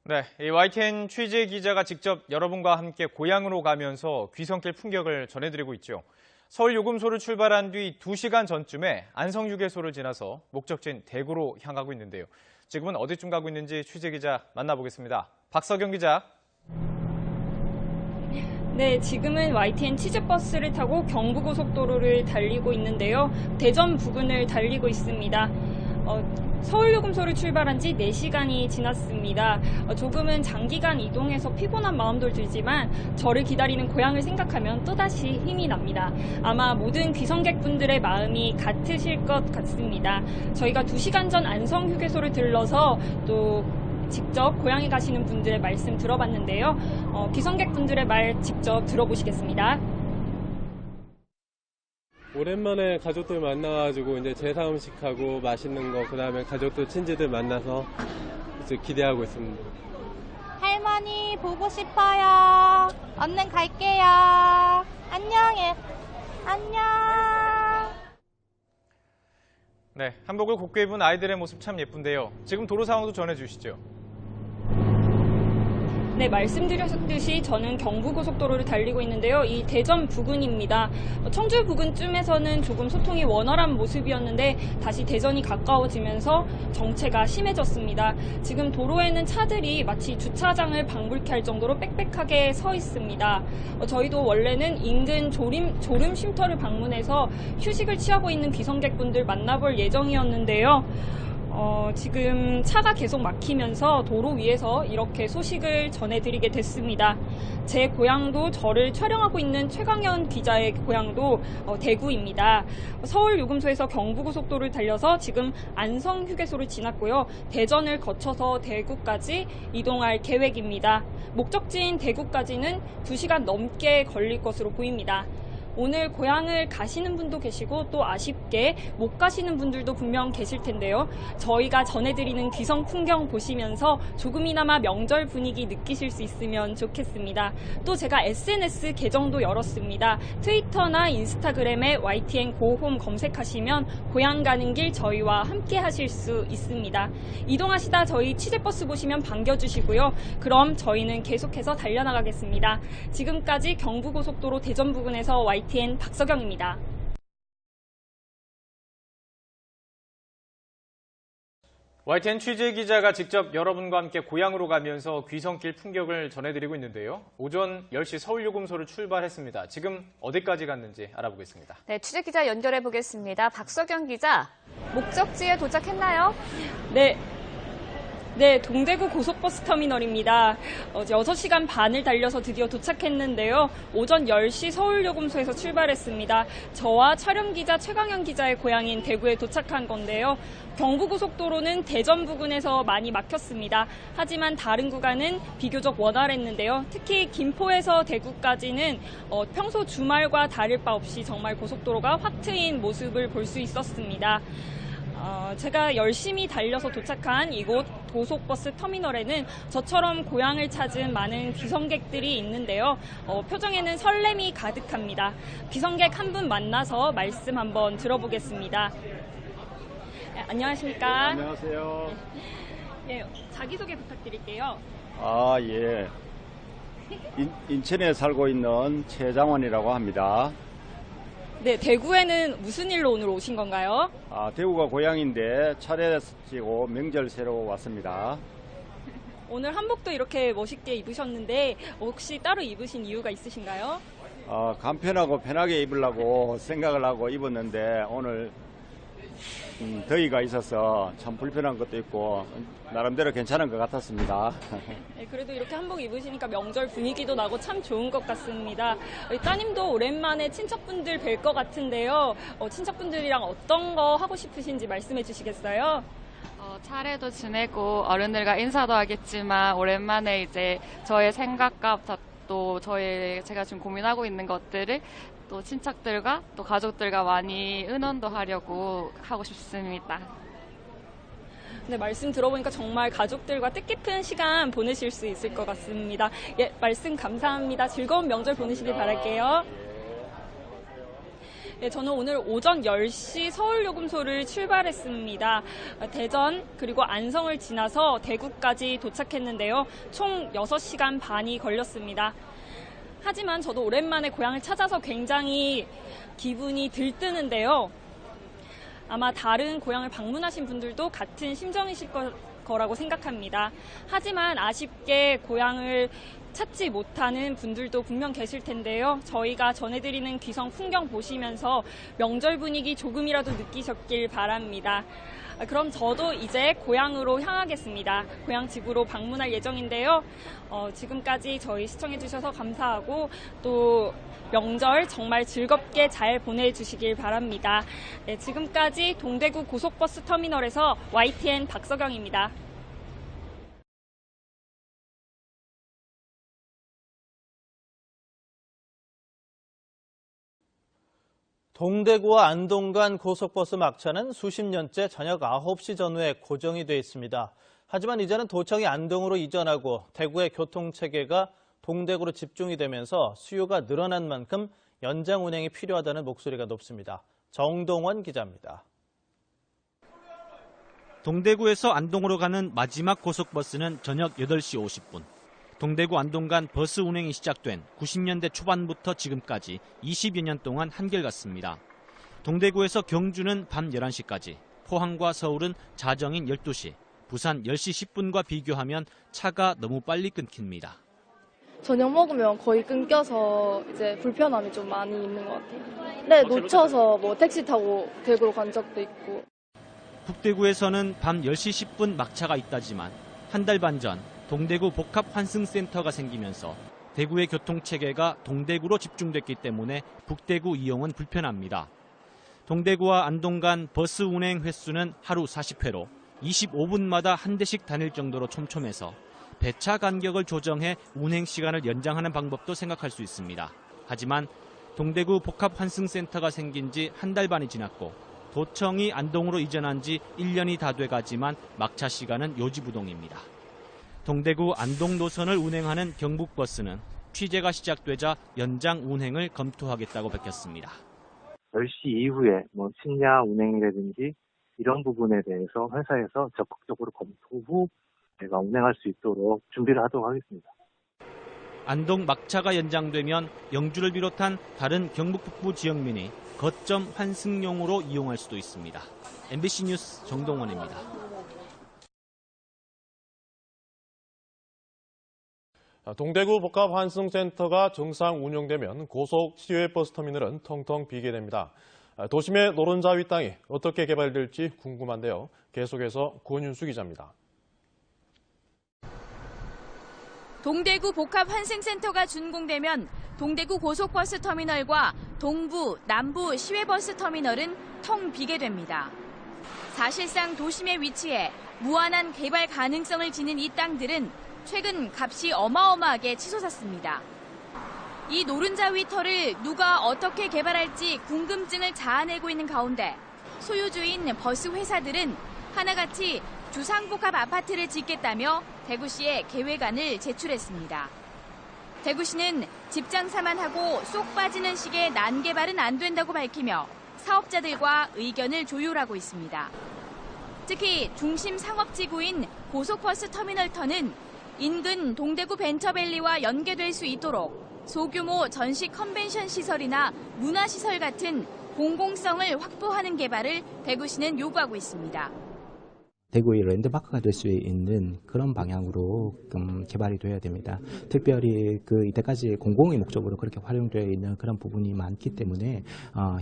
네, 이 YTN 취재 기자가 직접 여러분과 함께 고향으로 가면서 귀성길 풍경을 전해드리고 있죠. 서울 요금소를 출발한 뒤 2시간 전쯤에 안성휴게소를 지나서 목적지인 대구로 향하고 있는데요. 지금은 어디쯤 가고 있는지 취재 기자 만나보겠습니다. 박서경 기자. 네, 지금은 YTN 취재버스를 타고 경부고속도로를 달리고 있는데요. 대전 부근을 달리고 있습니다. 서울요금소를 출발한 지 4시간이 지났습니다. 조금은 장기간 이동해서 피곤한 마음도 들지만 저를 기다리는 고향을 생각하면 또다시 힘이 납니다. 아마 모든 귀성객분들의 마음이 같으실 것 같습니다. 저희가 2시간 전 안성휴게소를 들러서 또 직접 고향에 가시는 분들의 말씀 들어봤는데요. 귀성객분들의 말 직접 들어보시겠습니다. 오랜만에 가족들 만나가지고 이제 제사 음식하고 맛있는 거, 그다음에 가족들 친지들 만나서 이제 기대하고 있습니다. 할머니 보고 싶어요. 얼른 갈게요. 안녕해. 안녕. 네, 한복을 곱게 입은 아이들의 모습 참 예쁜데요. 지금 도로 상황도 전해주시죠. 네, 말씀드렸듯이 저는 경부고속도로를 달리고 있는데요. 이 대전 부근입니다. 청주 부근쯤에서는 조금 소통이 원활한 모습이었는데 다시 대전이 가까워지면서 정체가 심해졌습니다. 지금 도로에는 차들이 마치 주차장을 방불케 할 정도로 빽빽하게 서 있습니다. 저희도 원래는 인근 졸음 쉼터를 방문해서 휴식을 취하고 있는 귀성객분들 만나볼 예정이었는데요. 지금 차가 계속 막히면서 도로 위에서 이렇게 소식을 전해드리게 됐습니다. 제 고향도 저를 촬영하고 있는 최강현 기자의 고향도 대구입니다. 서울요금소에서 경부고속도로를 달려서 지금 안성휴게소를 지났고요. 대전을 거쳐서 대구까지 이동할 계획입니다. 목적지인 대구까지는 2시간 넘게 걸릴 것으로 보입니다. 오늘 고향을 가시는 분도 계시고 또 아쉽게 못 가시는 분들도 분명 계실 텐데요. 저희가 전해드리는 귀성 풍경 보시면서 조금이나마 명절 분위기 느끼실 수 있으면 좋겠습니다. 또 제가 SNS 계정도 열었습니다. 트위터나 인스타그램에 YTN 고홈 검색하시면 고향 가는 길 저희와 함께 하실 수 있습니다. 이동하시다 저희 취재버스 보시면 반겨주시고요. 그럼 저희는 계속해서 달려나가겠습니다. 지금까지 경부고속도로 대전 부근에서 YTN 박서경입니다. YTN 취재기자가 직접 여러분과 함께 고향으로 가면서 귀성길 풍경을 전해드리고 있는데요. 오전 10시 서울요금소를 출발했습니다. 지금 어디까지 갔는지 알아보겠습니다. 네, 취재기자 연결해 보겠습니다. 박서경 기자, 목적지에 도착했나요? 네, 동대구 고속버스 터미널입니다. 6시간 반을 달려서 드디어 도착했는데요. 오전 10시 서울요금소에서 출발했습니다. 저와 촬영기자 최강현 기자의 고향인 대구에 도착한 건데요. 경부고속도로는 대전 부근에서 많이 막혔습니다. 하지만 다른 구간은 비교적 원활했는데요. 특히 김포에서 대구까지는 평소 주말과 다를 바 없이 정말 고속도로가 확 트인 모습을 볼 수 있었습니다. 제가 열심히 달려서 도착한 이곳 고속버스 터미널에는 저처럼 고향을 찾은 많은 귀성객들이 있는데요. 표정에는 설렘이 가득합니다. 귀성객 한 분 만나서 말씀 한번 들어보겠습니다. 네, 안녕하십니까? 안녕하세요. 네, 자기소개 부탁드릴게요. 예. 인천에 살고 있는 최장원이라고 합니다. 네, 대구에는 무슨 일로 오늘 오신 건가요? 대구가 고향인데 차례 지고 명절 새로 왔습니다. 오늘 한복도 이렇게 멋있게 입으셨는데 혹시 따로 입으신 이유가 있으신가요? 간편하고 편하게 입으려고 생각을 하고 입었는데 오늘 더위가 있어서 참 불편한 것도 있고 나름대로 괜찮은 것 같았습니다. 네, 그래도 이렇게 한복 입으시니까 명절 분위기도 나고 참 좋은 것 같습니다. 따님도 오랜만에 친척분들 뵐 것 같은데요. 친척분들이랑 어떤 거 하고 싶으신지 말씀해 주시겠어요? 차례도 지내고 어른들과 인사도 하겠지만 오랜만에 이제 저의 생각과 또 제가 지금 고민하고 있는 것들을 또 친척들과 또 가족들과 많이 의논도 하려고 하고 싶습니다. 네, 말씀 들어보니까 정말 가족들과 뜻깊은 시간 보내실 수 있을 것 같습니다. 예, 말씀 감사합니다. 즐거운 명절 보내시길 바랄게요. 네, 저는 오늘 오전 10시 서울요금소를 출발했습니다. 대전 그리고 안성을 지나서 대구까지 도착했는데요. 총 6시간 반이 걸렸습니다. 하지만 저도 오랜만에 고향을 찾아서 굉장히 기분이 들뜨는데요. 아마 다른 고향을 방문하신 분들도 같은 심정이실 거라고 생각합니다. 하지만 아쉽게 고향을 찾지 못하는 분들도 분명 계실 텐데요. 저희가 전해드리는 귀성 풍경 보시면서 명절 분위기 조금이라도 느끼셨길 바랍니다. 그럼 저도 이제 고향으로 향하겠습니다. 고향 집으로 방문할 예정인데요. 지금까지 저희 시청해주셔서 감사하고 또 명절 정말 즐겁게 잘 보내주시길 바랍니다. 네, 지금까지 동대구 고속버스 터미널에서 YTN 박서경입니다. 동대구와 안동 간 고속버스 막차는 수십 년째 저녁 9시 전후에 고정이 돼 있습니다. 하지만 이제는 도청이 안동으로 이전하고 대구의 교통체계가 동대구로 집중이 되면서 수요가 늘어난 만큼 연장 운행이 필요하다는 목소리가 높습니다. 정동원 기자입니다. 동대구에서 안동으로 가는 마지막 고속버스는 저녁 8시 50분. 동대구 안동 간 버스 운행이 시작된 90년대 초반부터 지금까지 20여 년 동안 한결같습니다. 동대구에서 경주는 밤 11시까지, 포항과 서울은 자정인 12시, 부산 10시 10분과 비교하면 차가 너무 빨리 끊깁니다. 저녁 먹으면 거의 끊겨서 이제 불편함이 좀 많이 있는 것 같아요. 네, 놓쳐서 뭐 택시 타고 대구로 간 적도 있고. 북대구에서는 밤 10시 10분 막차가 있다지만 한 달 반 전 동대구 복합환승센터가 생기면서 대구의 교통체계가 동대구로 집중됐기 때문에 북대구 이용은 불편합니다. 동대구와 안동 간 버스 운행 횟수는 하루 40회로 25분마다 한 대씩 다닐 정도로 촘촘해서 배차 간격을 조정해 운행 시간을 연장하는 방법도 생각할 수 있습니다. 하지만 동대구 복합환승센터가 생긴 지 한 달 반이 지났고 도청이 안동으로 이전한 지 1년이 다 돼가지만 막차 시간은 요지부동입니다. 동대구 안동 노선을 운행하는 경북버스는 취재가 시작되자 연장 운행을 검토하겠다고 밝혔습니다. 10시 이후에 심야 운행이라든지 이런 부분에 대해서 회사에서 적극적으로 검토 후 제가 운행할 수 있도록 준비를 하도록 하겠습니다. 안동 막차가 연장되면 영주를 비롯한 다른 경북 북부 지역민이 거점 환승용으로 이용할 수도 있습니다. MBC 뉴스 정동원입니다. 동대구 복합환승센터가 정상 운영되면 고속 시외버스 터미널은 텅텅 비게 됩니다. 도심의 노른자 위 땅이 어떻게 개발될지 궁금한데요. 계속해서 권윤수 기자입니다. 동대구 복합환승센터가 준공되면 동대구 고속버스 터미널과 동부, 남부 시외버스 터미널은 텅 비게 됩니다. 사실상 도심에 위치해 무한한 개발 가능성을 지닌 이 땅들은 최근 값이 어마어마하게 치솟았습니다. 이 노른자 위 터를 누가 어떻게 개발할지 궁금증을 자아내고 있는 가운데 소유주인 버스 회사들은 하나같이 주상복합 아파트를 짓겠다며 대구시에 계획안을 제출했습니다. 대구시는 집장사만 하고 쏙 빠지는 식의 난개발은 안 된다고 밝히며 사업자들과 의견을 조율하고 있습니다. 특히 중심 상업지구인 고속버스 터미널터는 인근 동대구 벤처밸리와 연계될 수 있도록 소규모 전시 컨벤션 시설이나 문화시설 같은 공공성을 확보하는 개발을 대구시는 요구하고 있습니다. 대구의 랜드마크가 될 수 있는 그런 방향으로 개발이 돼야 됩니다. 특별히 이때까지 공공의 목적으로 그렇게 활용되어 있는 그런 부분이 많기 때문에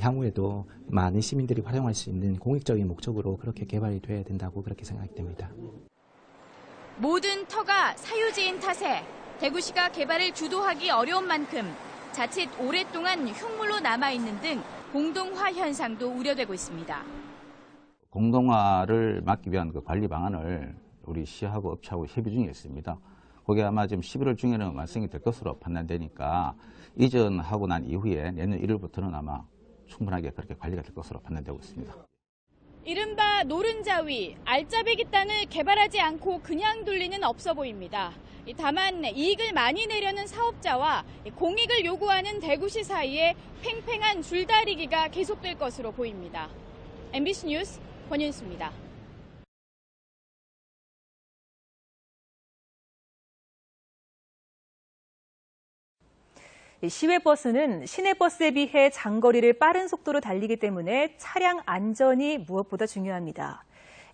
향후에도 많은 시민들이 활용할 수 있는 공익적인 목적으로 그렇게 개발이 돼야 된다고 그렇게 생각됩니다. 모든 터가 사유지인 탓에 대구시가 개발을 주도하기 어려운 만큼 자칫 오랫동안 흉물로 남아있는 등 공동화 현상도 우려되고 있습니다. 공동화를 막기 위한 그 관리 방안을 우리 시하고 업체하고 협의 중에 있습니다. 그게 아마 지금 11월 중에는 완성이 될 것으로 판단되니까 이전하고 난 이후에 내년 1월부터는 아마 충분하게 그렇게 관리가 될 것으로 판단되고 있습니다. 이른바 노른자 위, 알짜배기 땅을 개발하지 않고 그냥 둘리는 없어 보입니다. 다만 이익을 많이 내려는 사업자와 공익을 요구하는 대구시 사이에 팽팽한 줄다리기가 계속될 것으로 보입니다. MBC 뉴스 권윤수입니다. 시외버스는 시내버스에 비해 장거리를 빠른 속도로 달리기 때문에 차량 안전이 무엇보다 중요합니다.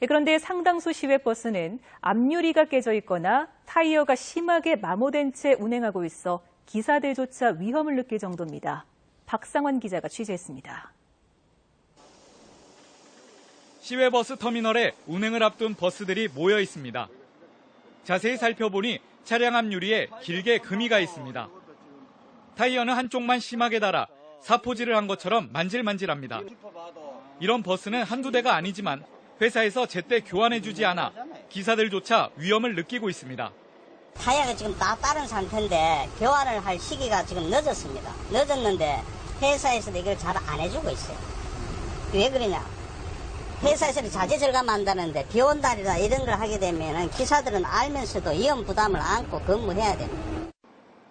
그런데 상당수 시외버스는 앞유리가 깨져 있거나 타이어가 심하게 마모된 채 운행하고 있어 기사들조차 위험을 느낄 정도입니다. 박상환 기자가 취재했습니다. 시외버스 터미널에 운행을 앞둔 버스들이 모여 있습니다. 자세히 살펴보니 차량 앞 유리에 길게 금이 가 있습니다. 타이어는 한쪽만 심하게 닳아 사포질을 한 것처럼 만질만질합니다. 이런 버스는 한두 대가 아니지만 회사에서 제때 교환해주지 않아 기사들조차 위험을 느끼고 있습니다. 타이어가 지금 다 다른 상태인데 교환을 할 시기가 지금 늦었습니다. 늦었는데 회사에서도 이걸 잘 안 해주고 있어요. 왜 그러냐? 회사에서는 자재 절감한다는데 비 온 날이나 이런 걸 하게 되면 기사들은 알면서도 위험 부담을 안고 근무해야 됩니다.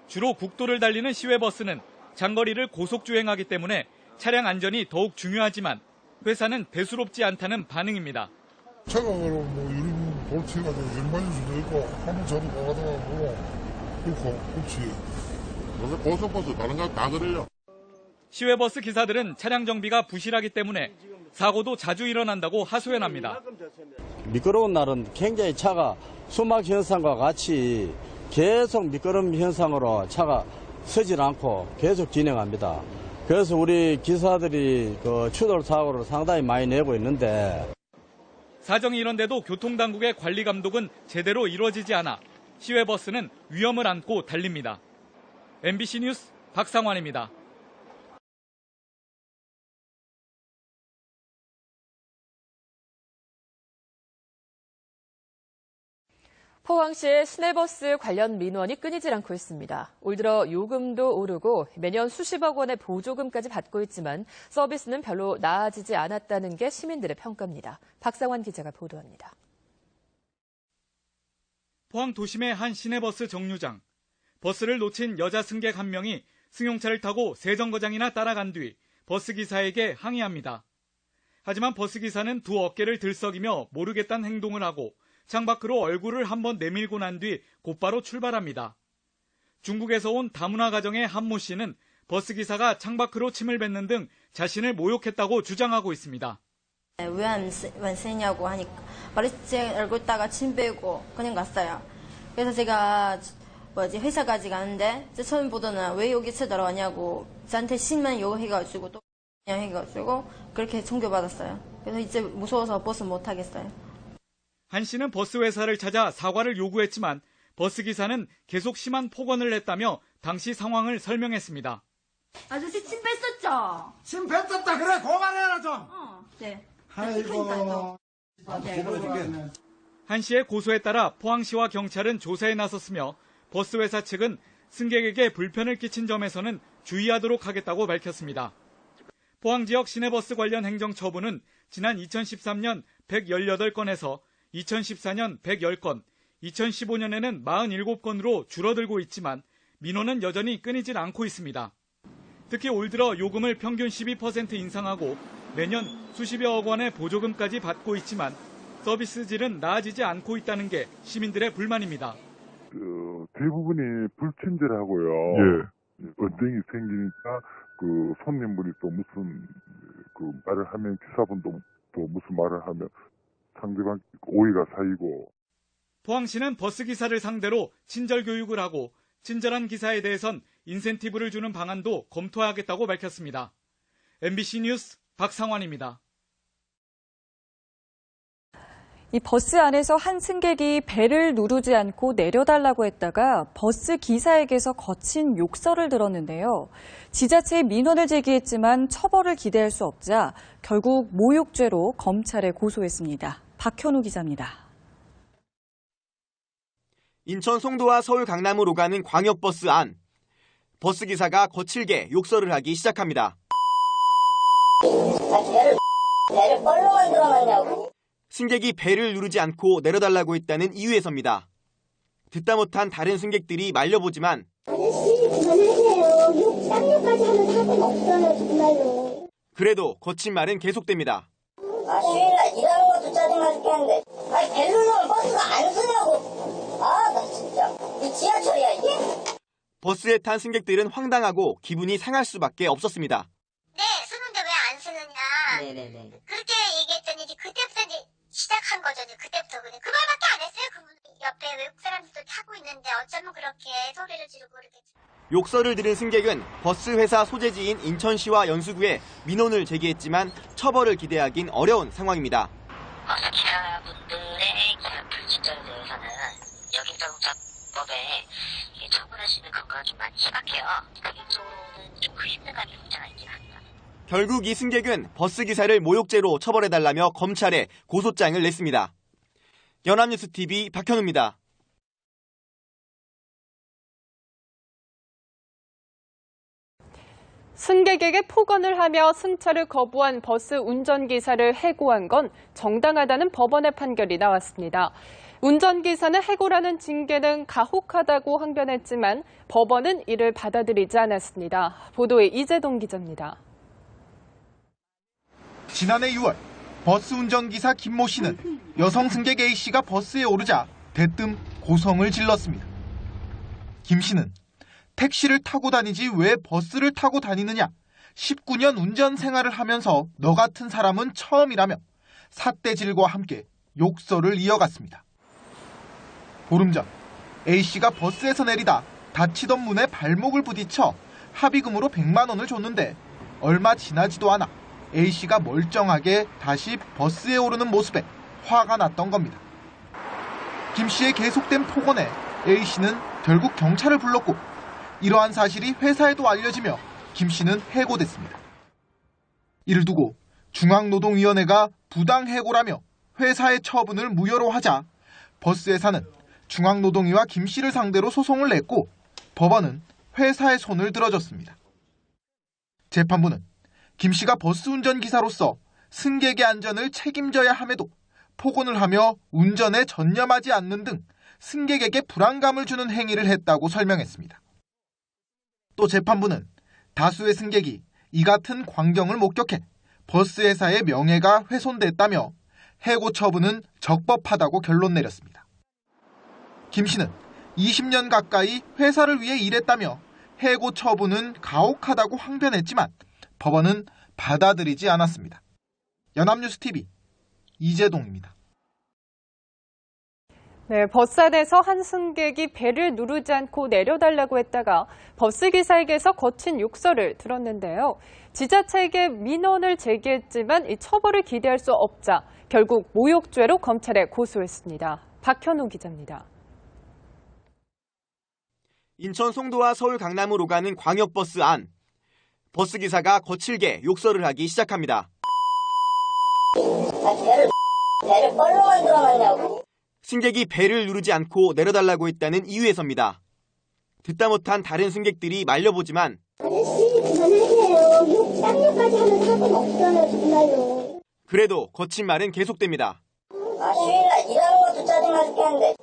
주로 국도를 달리는 시외버스는 장거리를 고속주행하기 때문에 차량 안전이 더욱 중요하지만 회사는 대수롭지 않다는 반응입니다. 차가 유리 볼트해가지고 열 맞을 수도 있고 한번 저도 가다가고 그렇고 그렇지. 고속버스 다른 거 다 그래요. 시외버스 기사들은 차량 정비가 부실하기 때문에 사고도 자주 일어난다고 하소연합니다. 미끄러운 날은 굉장히 차가 수막 현상과 같이 계속 미끄럼 현상으로 차가 서질 않고 계속 진행합니다. 그래서 우리 기사들이 추돌 사고를 상당히 많이 내고 있는데 사정이 이런데도 교통당국의 관리 감독은 제대로 이루어지지 않아 시외버스는 위험을 안고 달립니다. MBC 뉴스 박상환입니다. 포항시의 시내버스 관련 민원이 끊이질 않고 있습니다. 올 들어 요금도 오르고 매년 수십억 원의 보조금까지 받고 있지만 서비스는 별로 나아지지 않았다는 게 시민들의 평가입니다. 박상환 기자가 보도합니다. 포항 도심의 한 시내버스 정류장. 버스를 놓친 여자 승객 한 명이 승용차를 타고 세 정거장이나 따라간 뒤 버스기사에게 항의합니다. 하지만 버스기사는 두 어깨를 들썩이며 모르겠다는 행동을 하고 창밖으로 얼굴을 한번 내밀고 난 뒤 곧바로 출발합니다. 중국에서 온 다문화 가정의 한모 씨는 버스기사가 창밖으로 침을 뱉는 등 자신을 모욕했다고 주장하고 있습니다. 왜 안 쓰냐고 하니까 바로 제 얼굴 따가 침 빼고 그냥 갔어요. 그래서 제가 회사까지 가는데 처음 보더니 왜 여기 들어왔냐고 저한테 심한 욕해가지고 또 그냥 해가지고 그렇게 청구받았어요. 그래서 이제 무서워서 버스 못 타겠어요. 한 씨는 버스 회사를 찾아 사과를 요구했지만 버스기사는 계속 심한 폭언을 했다며 당시 상황을 설명했습니다. 아저씨 침 뺐었죠? 침 뱉었다 그래 고발해라 좀. 네. 아이고. 한 씨의 고소에 따라 포항시와 경찰은 조사에 나섰으며 버스 회사 측은 승객에게 불편을 끼친 점에서는 주의하도록 하겠다고 밝혔습니다. 포항 지역 시내버스 관련 행정처분은 지난 2013년 118건에서 2014년 110건, 2015년에는 47건으로 줄어들고 있지만 민원은 여전히 끊이질 않고 있습니다. 특히 올 들어 요금을 평균 12% 인상하고 매년 수십여억 원의 보조금까지 받고 있지만 서비스 질은 나아지지 않고 있다는 게 시민들의 불만입니다. 대부분이 불친절하고요. 예. 언쟁이 생기니까 손님분이 또 무슨 말을 하면 기사분도 또 무슨 말을 하면 상대방 오해가 쌓이고. 포항시는 버스기사를 상대로 친절 교육을 하고 친절한 기사에 대해선 인센티브를 주는 방안도 검토하겠다고 밝혔습니다. MBC 뉴스 박상환입니다. 이 버스 안에서 한 승객이 벨을 누르지 않고 내려달라고 했다가 버스 기사에게서 거친 욕설을 들었는데요. 지자체에 민원을 제기했지만 처벌을 기대할 수 없자 결국 모욕죄로 검찰에 고소했습니다. 박현우 기자입니다. 인천 송도와 서울 강남으로 오가는 광역버스 안. 버스기사가 거칠게 욕설을 하기 시작합니다. 배를 뻘로 만들어놨냐고. 승객이 벨을 누르지 않고 내려달라고 했다는 이유에서입니다. 듣다 못한 다른 승객들이 말려보지만 그래도 거친 말은 계속됩니다. 휴일날 일하는 것도 짜증나 죽겠는데 벨 누르면 버스가 안 서냐고. 나 진짜 이 지하철이야 이게? 버스에 탄 승객들은 황당하고 기분이 상할 수밖에 없었습니다. 네, 쓰는데 왜 안 쓰느냐. 네네네. 그렇게 얘기했더니 이제 그때부터 이제 시작한 거죠. 그때부터 그냥 그 말밖에 안 했어요. 그분 옆에 외국 사람들도 타고 있는데 어쩌면 그렇게 소리를 지르고 그러겠죠. 욕설을 들은 승객은 버스 회사 소재지인 인천시와 연수구에 민원을 제기했지만 처벌을 기대하긴 어려운 상황입니다. 버스 기사분들의 불친절에 대해서는 여객자동차법에 처벌할 수 있는 근거가 좀 많이 희박해요. 개인적으로는 좀 그 힘든 감이 없지 않아 있긴 합니다. 결국 이 승객은 버스 기사를 모욕죄로 처벌해달라며 검찰에 고소장을 냈습니다. 연합뉴스TV 박현우입니다. 승객에게 폭언을 하며 승차를 거부한 버스 운전기사를 해고한 건 정당하다는 법원의 판결이 나왔습니다. 운전기사는 해고라는 징계는 가혹하다고 항변했지만 법원은 이를 받아들이지 않았습니다. 보도에 이재동 기자입니다. 지난해 6월 버스 운전기사 김모 씨는 여성 승객 A 씨가 버스에 오르자 대뜸 고성을 질렀습니다. 김 씨는 택시를 타고 다니지 왜 버스를 타고 다니느냐, 19년 운전 생활을 하면서 너 같은 사람은 처음이라며 삿대질과 함께 욕설을 이어갔습니다. 보름 전 A 씨가 버스에서 내리다 닫히던 문에 발목을 부딪혀 합의금으로 100만 원을 줬는데 얼마 지나지도 않아 A 씨가 멀쩡하게 다시 버스에 오르는 모습에 화가 났던 겁니다. 김 씨의 계속된 폭언에 A 씨는 결국 경찰을 불렀고 이러한 사실이 회사에도 알려지며 김 씨는 해고됐습니다. 이를 두고 중앙노동위원회가 부당해고라며 회사의 처분을 무효로 하자 버스회사는 중앙노동위와 김 씨를 상대로 소송을 냈고 법원은 회사의 손을 들어줬습니다. 재판부는 김 씨가 버스 운전기사로서 승객의 안전을 책임져야 함에도 폭언을 하며 운전에 전념하지 않는 등 승객에게 불안감을 주는 행위를 했다고 설명했습니다. 또 재판부는 다수의 승객이 이 같은 광경을 목격해 버스 회사의 명예가 훼손됐다며 해고 처분은 적법하다고 결론 내렸습니다. 김 씨는 20년 가까이 회사를 위해 일했다며 해고 처분은 가혹하다고 항변했지만 법원은 받아들이지 않았습니다. 연합뉴스TV 이재동입니다. 네, 버스 안에서 한 승객이 벨을 누르지 않고 내려달라고 했다가 버스기사에게서 거친 욕설을 들었는데요. 지자체에게 민원을 제기했지만 이 처벌을 기대할 수 없자 결국 모욕죄로 검찰에 고소했습니다. 박현우 기자입니다. 인천 송도와 서울 강남으로 가는 광역버스 안. 버스기사가 거칠게 욕설을 하기 시작합니다. 배를 뻘로 만들어놨냐고. 승객이 벨을 누르지 않고 내려달라고 했다는 이유에서입니다. 듣다 못한 다른 승객들이 말려보지만 그래도 거친 말은 계속됩니다. 휴일날 일하는 것도 짜증나 죽겠는데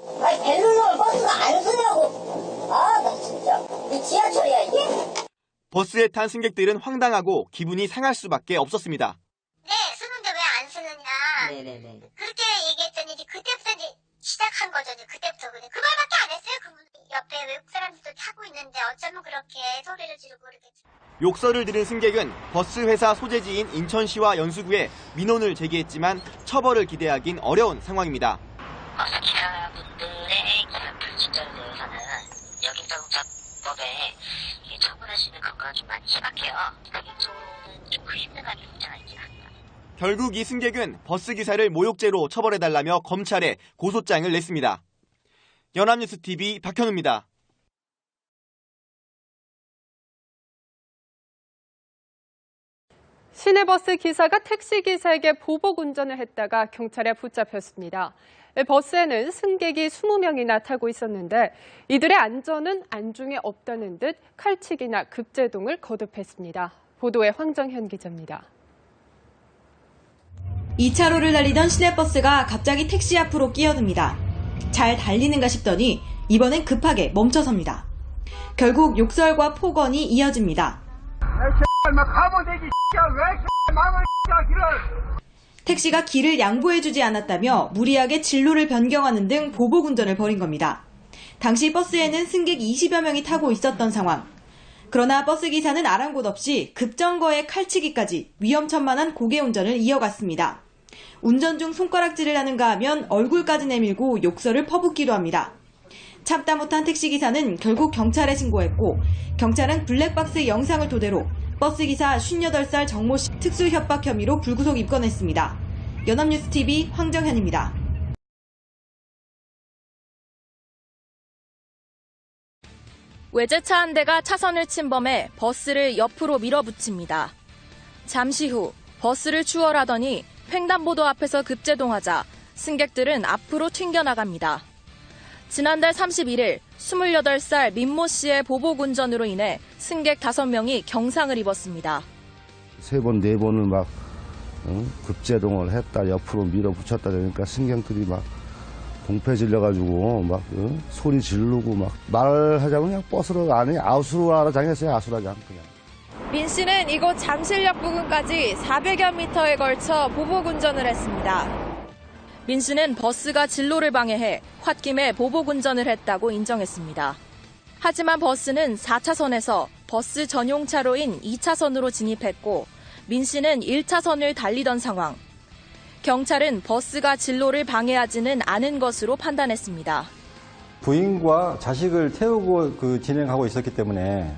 벨 누르면 버스가 안 서냐고. 나 진짜 이 지하철이야 이게? 버스에 탄 승객들은 황당하고 기분이 상할 수밖에 없었습니다. 네, 쓰는데 왜 안 쓰느냐. 네네네. 그렇게 얘기했더니 이제 그때부터 이제 시작한 거죠. 그때부터 그냥 그 말밖에 안 했어요. 그분 옆에 외국 사람들도 타고 있는데 어쩌면 그렇게 소리를 지르고 그러겠죠. 욕설을 들은 승객은 버스 회사 소재지인 인천시와 연수구에 민원을 제기했지만 처벌을 기대하긴 어려운 상황입니다. 버스 기사분들의 불친절에 대해서는 여객자동차법에 처벌할 수 있는 근거가 좀 많이 희박해요. 개인적으로는 좀 그 힘든 감이 없지 않아 있긴 합니다. 결국 이 승객은 버스 기사를 모욕죄로 처벌해달라며 검찰에 고소장을 냈습니다. 연합뉴스TV 박현우입니다. 시내버스 기사가 택시기사에게 보복 운전을 했다가 경찰에 붙잡혔습니다. 버스에는 승객이 20명이나 타고 있었는데 이들의 안전은 안중에 없다는 듯 칼치기나 급제동을 거듭했습니다. 보도에 황정현 기자입니다. 2차로를 달리던 시내버스가 갑자기 택시 앞으로 끼어듭니다. 잘 달리는가 싶더니 이번엔 급하게 멈춰섭니다. 결국 욕설과 폭언이 이어집니다. 택시가 길을 양보해주지 않았다며 무리하게 진로를 변경하는 등 보복 운전을 벌인 겁니다. 당시 버스에는 승객 20여 명이 타고 있었던 상황. 그러나 버스 기사는 아랑곳 없이 급정거에 칼치기까지 위험천만한 고개 운전을 이어갔습니다. 운전 중 손가락질을 하는가 하면 얼굴까지 내밀고 욕설을 퍼붓기도 합니다. 참다 못한 택시기사는 결국 경찰에 신고했고 경찰은 블랙박스 영상을 토대로 버스기사 58살 정모 씨 특수협박 혐의로 불구속 입건했습니다. 연합뉴스TV 황정현입니다. 외제차 한 대가 차선을 침범해 버스를 옆으로 밀어붙입니다. 잠시 후 버스를 추월하더니 횡단보도 앞에서 급제동하자 승객들은 앞으로 튕겨나갑니다. 지난달 31일 28살 민모 씨의 보복 운전으로 인해 승객 5명이 경상을 입었습니다. 3번, 4번을 막 급제동을 했다, 옆으로 밀어붙였다 그러니까 승객들이 막 동패 질려가지고 막 소리 지르고 막 말하자면 그냥 버스로 안에 아수라장했어요. 아수라장 그냥. 민 씨는 이곳 잠실역 부근까지 400여 미터에 걸쳐 보복 운전을 했습니다. 민 씨는 버스가 진로를 방해해 홧김에 보복 운전을 했다고 인정했습니다. 하지만 버스는 4차선에서 버스 전용 차로인 2차선으로 진입했고 민 씨는 1차선을 달리던 상황. 경찰은 버스가 진로를 방해하지는 않은 것으로 판단했습니다. 부인과 자식을 태우고 진행하고 있었기 때문에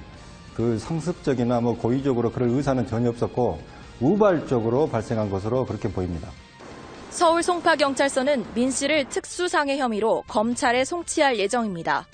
상습적이나 고의적으로 그럴 의사는 전혀 없었고 우발적으로 발생한 것으로 그렇게 보입니다. 서울 송파경찰서는 민 씨를 특수상해 혐의로 검찰에 송치할 예정입니다.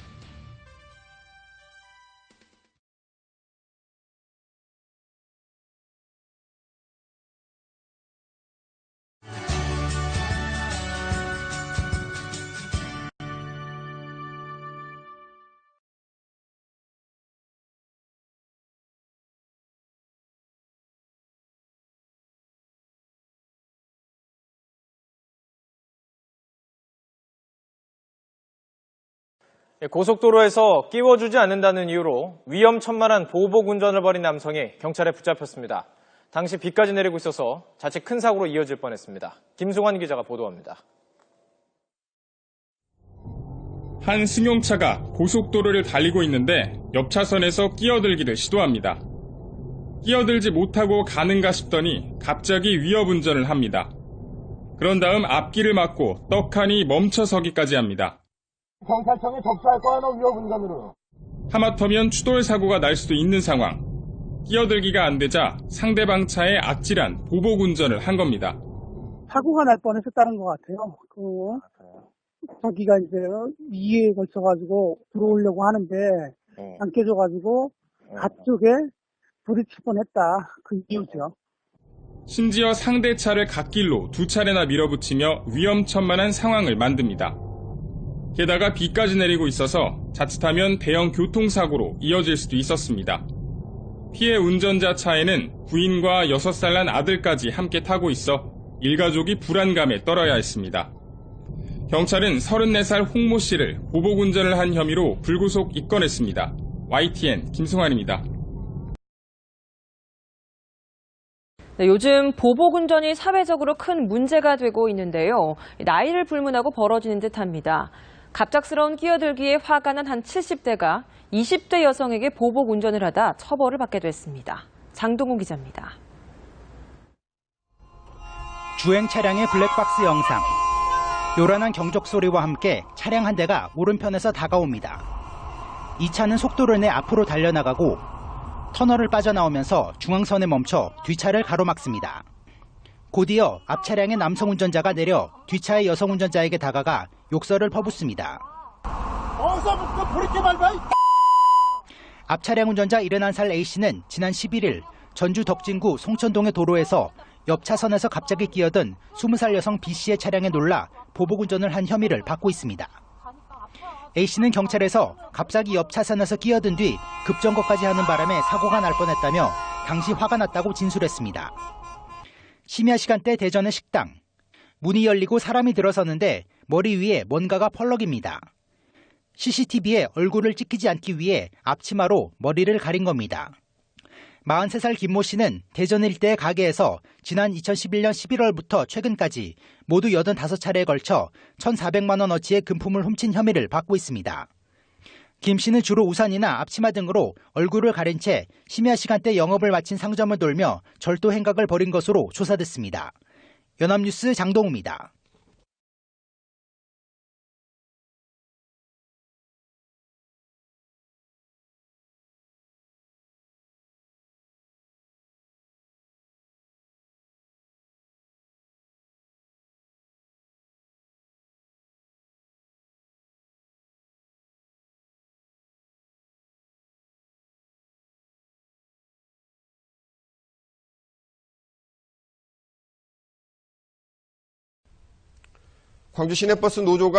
고속도로에서 끼워주지 않는다는 이유로 위험천만한 보복 운전을 벌인 남성이 경찰에 붙잡혔습니다. 당시 비까지 내리고 있어서 자칫 큰 사고로 이어질 뻔했습니다. 김송환 기자가 보도합니다. 한 승용차가 고속도로를 달리고 있는데 옆 차선에서 끼어들기를 시도합니다. 끼어들지 못하고 가는가 싶더니 갑자기 위협 운전을 합니다. 그런 다음 앞길을 막고 떡하니 멈춰서기까지 합니다. 경찰청에 접수할 거야, 너 위협 운전으로. 하마터면 추돌 사고가 날 수도 있는 상황. 끼어들기가 안 되자 상대방 차에 아찔한 보복 운전을 한 겁니다. 사고가 날 뻔했었다는 것 같아요. 저기가 이제 위에 걸쳐가지고 들어오려고 하는데 안 깨져가지고 앞쪽에 부딪힐 뻔했다. 그 이유죠. 심지어 상대 차를 갓길로 2차례나 밀어붙이며 위험천만한 상황을 만듭니다. 게다가 비까지 내리고 있어서 자칫하면 대형 교통사고로 이어질 수도 있었습니다. 피해 운전자 차에는 부인과 6살 난 아들까지 함께 타고 있어 일가족이 불안감에 떨어야 했습니다. 경찰은 34살 홍모 씨를 보복 운전을 한 혐의로 불구속 입건했습니다. YTN 김승환입니다. 네, 요즘 보복 운전이 사회적으로 큰 문제가 되고 있는데요. 나이를 불문하고 벌어지는 듯합니다. 갑작스러운 끼어들기에 화가 난 한 70대가 20대 여성에게 보복 운전을 하다 처벌을 받게 됐습니다. 장동훈 기자입니다. 주행 차량의 블랙박스 영상. 요란한 경적 소리와 함께 차량 한 대가 오른편에서 다가옵니다. 이 차는 속도를 내 앞으로 달려나가고 터널을 빠져나오면서 중앙선에 멈춰 뒤차를 가로막습니다. 곧이어 앞 차량의 남성 운전자가 내려 뒤차의 여성 운전자에게 다가가 욕설을 퍼붓습니다. 앞 차량 운전자 71살 A씨는 지난 11일 전주 덕진구 송천동의 도로에서 옆 차선에서 갑자기 끼어든 20살 여성 B씨의 차량에 놀라 보복 운전을 한 혐의를 받고 있습니다. A씨는 경찰에서 갑자기 옆 차선에서 끼어든 뒤 급정거까지 하는 바람에 사고가 날 뻔했다며 당시 화가 났다고 진술했습니다. 심야 시간대 대전의 식당. 문이 열리고 사람이 들어서는데 머리 위에 뭔가가 펄럭입니다. CCTV에 얼굴을 찍히지 않기 위해 앞치마로 머리를 가린 겁니다. 43살 김모 씨는 대전 일대의 가게에서 지난 2011년 11월부터 최근까지 모두 85차례에 걸쳐 1,400만 원어치의 금품을 훔친 혐의를 받고 있습니다. 김 씨는 주로 우산이나 앞치마 등으로 얼굴을 가린 채 심야 시간대 영업을 마친 상점을 돌며 절도 행각을 벌인 것으로 조사됐습니다. 연합뉴스 장동우입니다. 광주 시내버스 노조가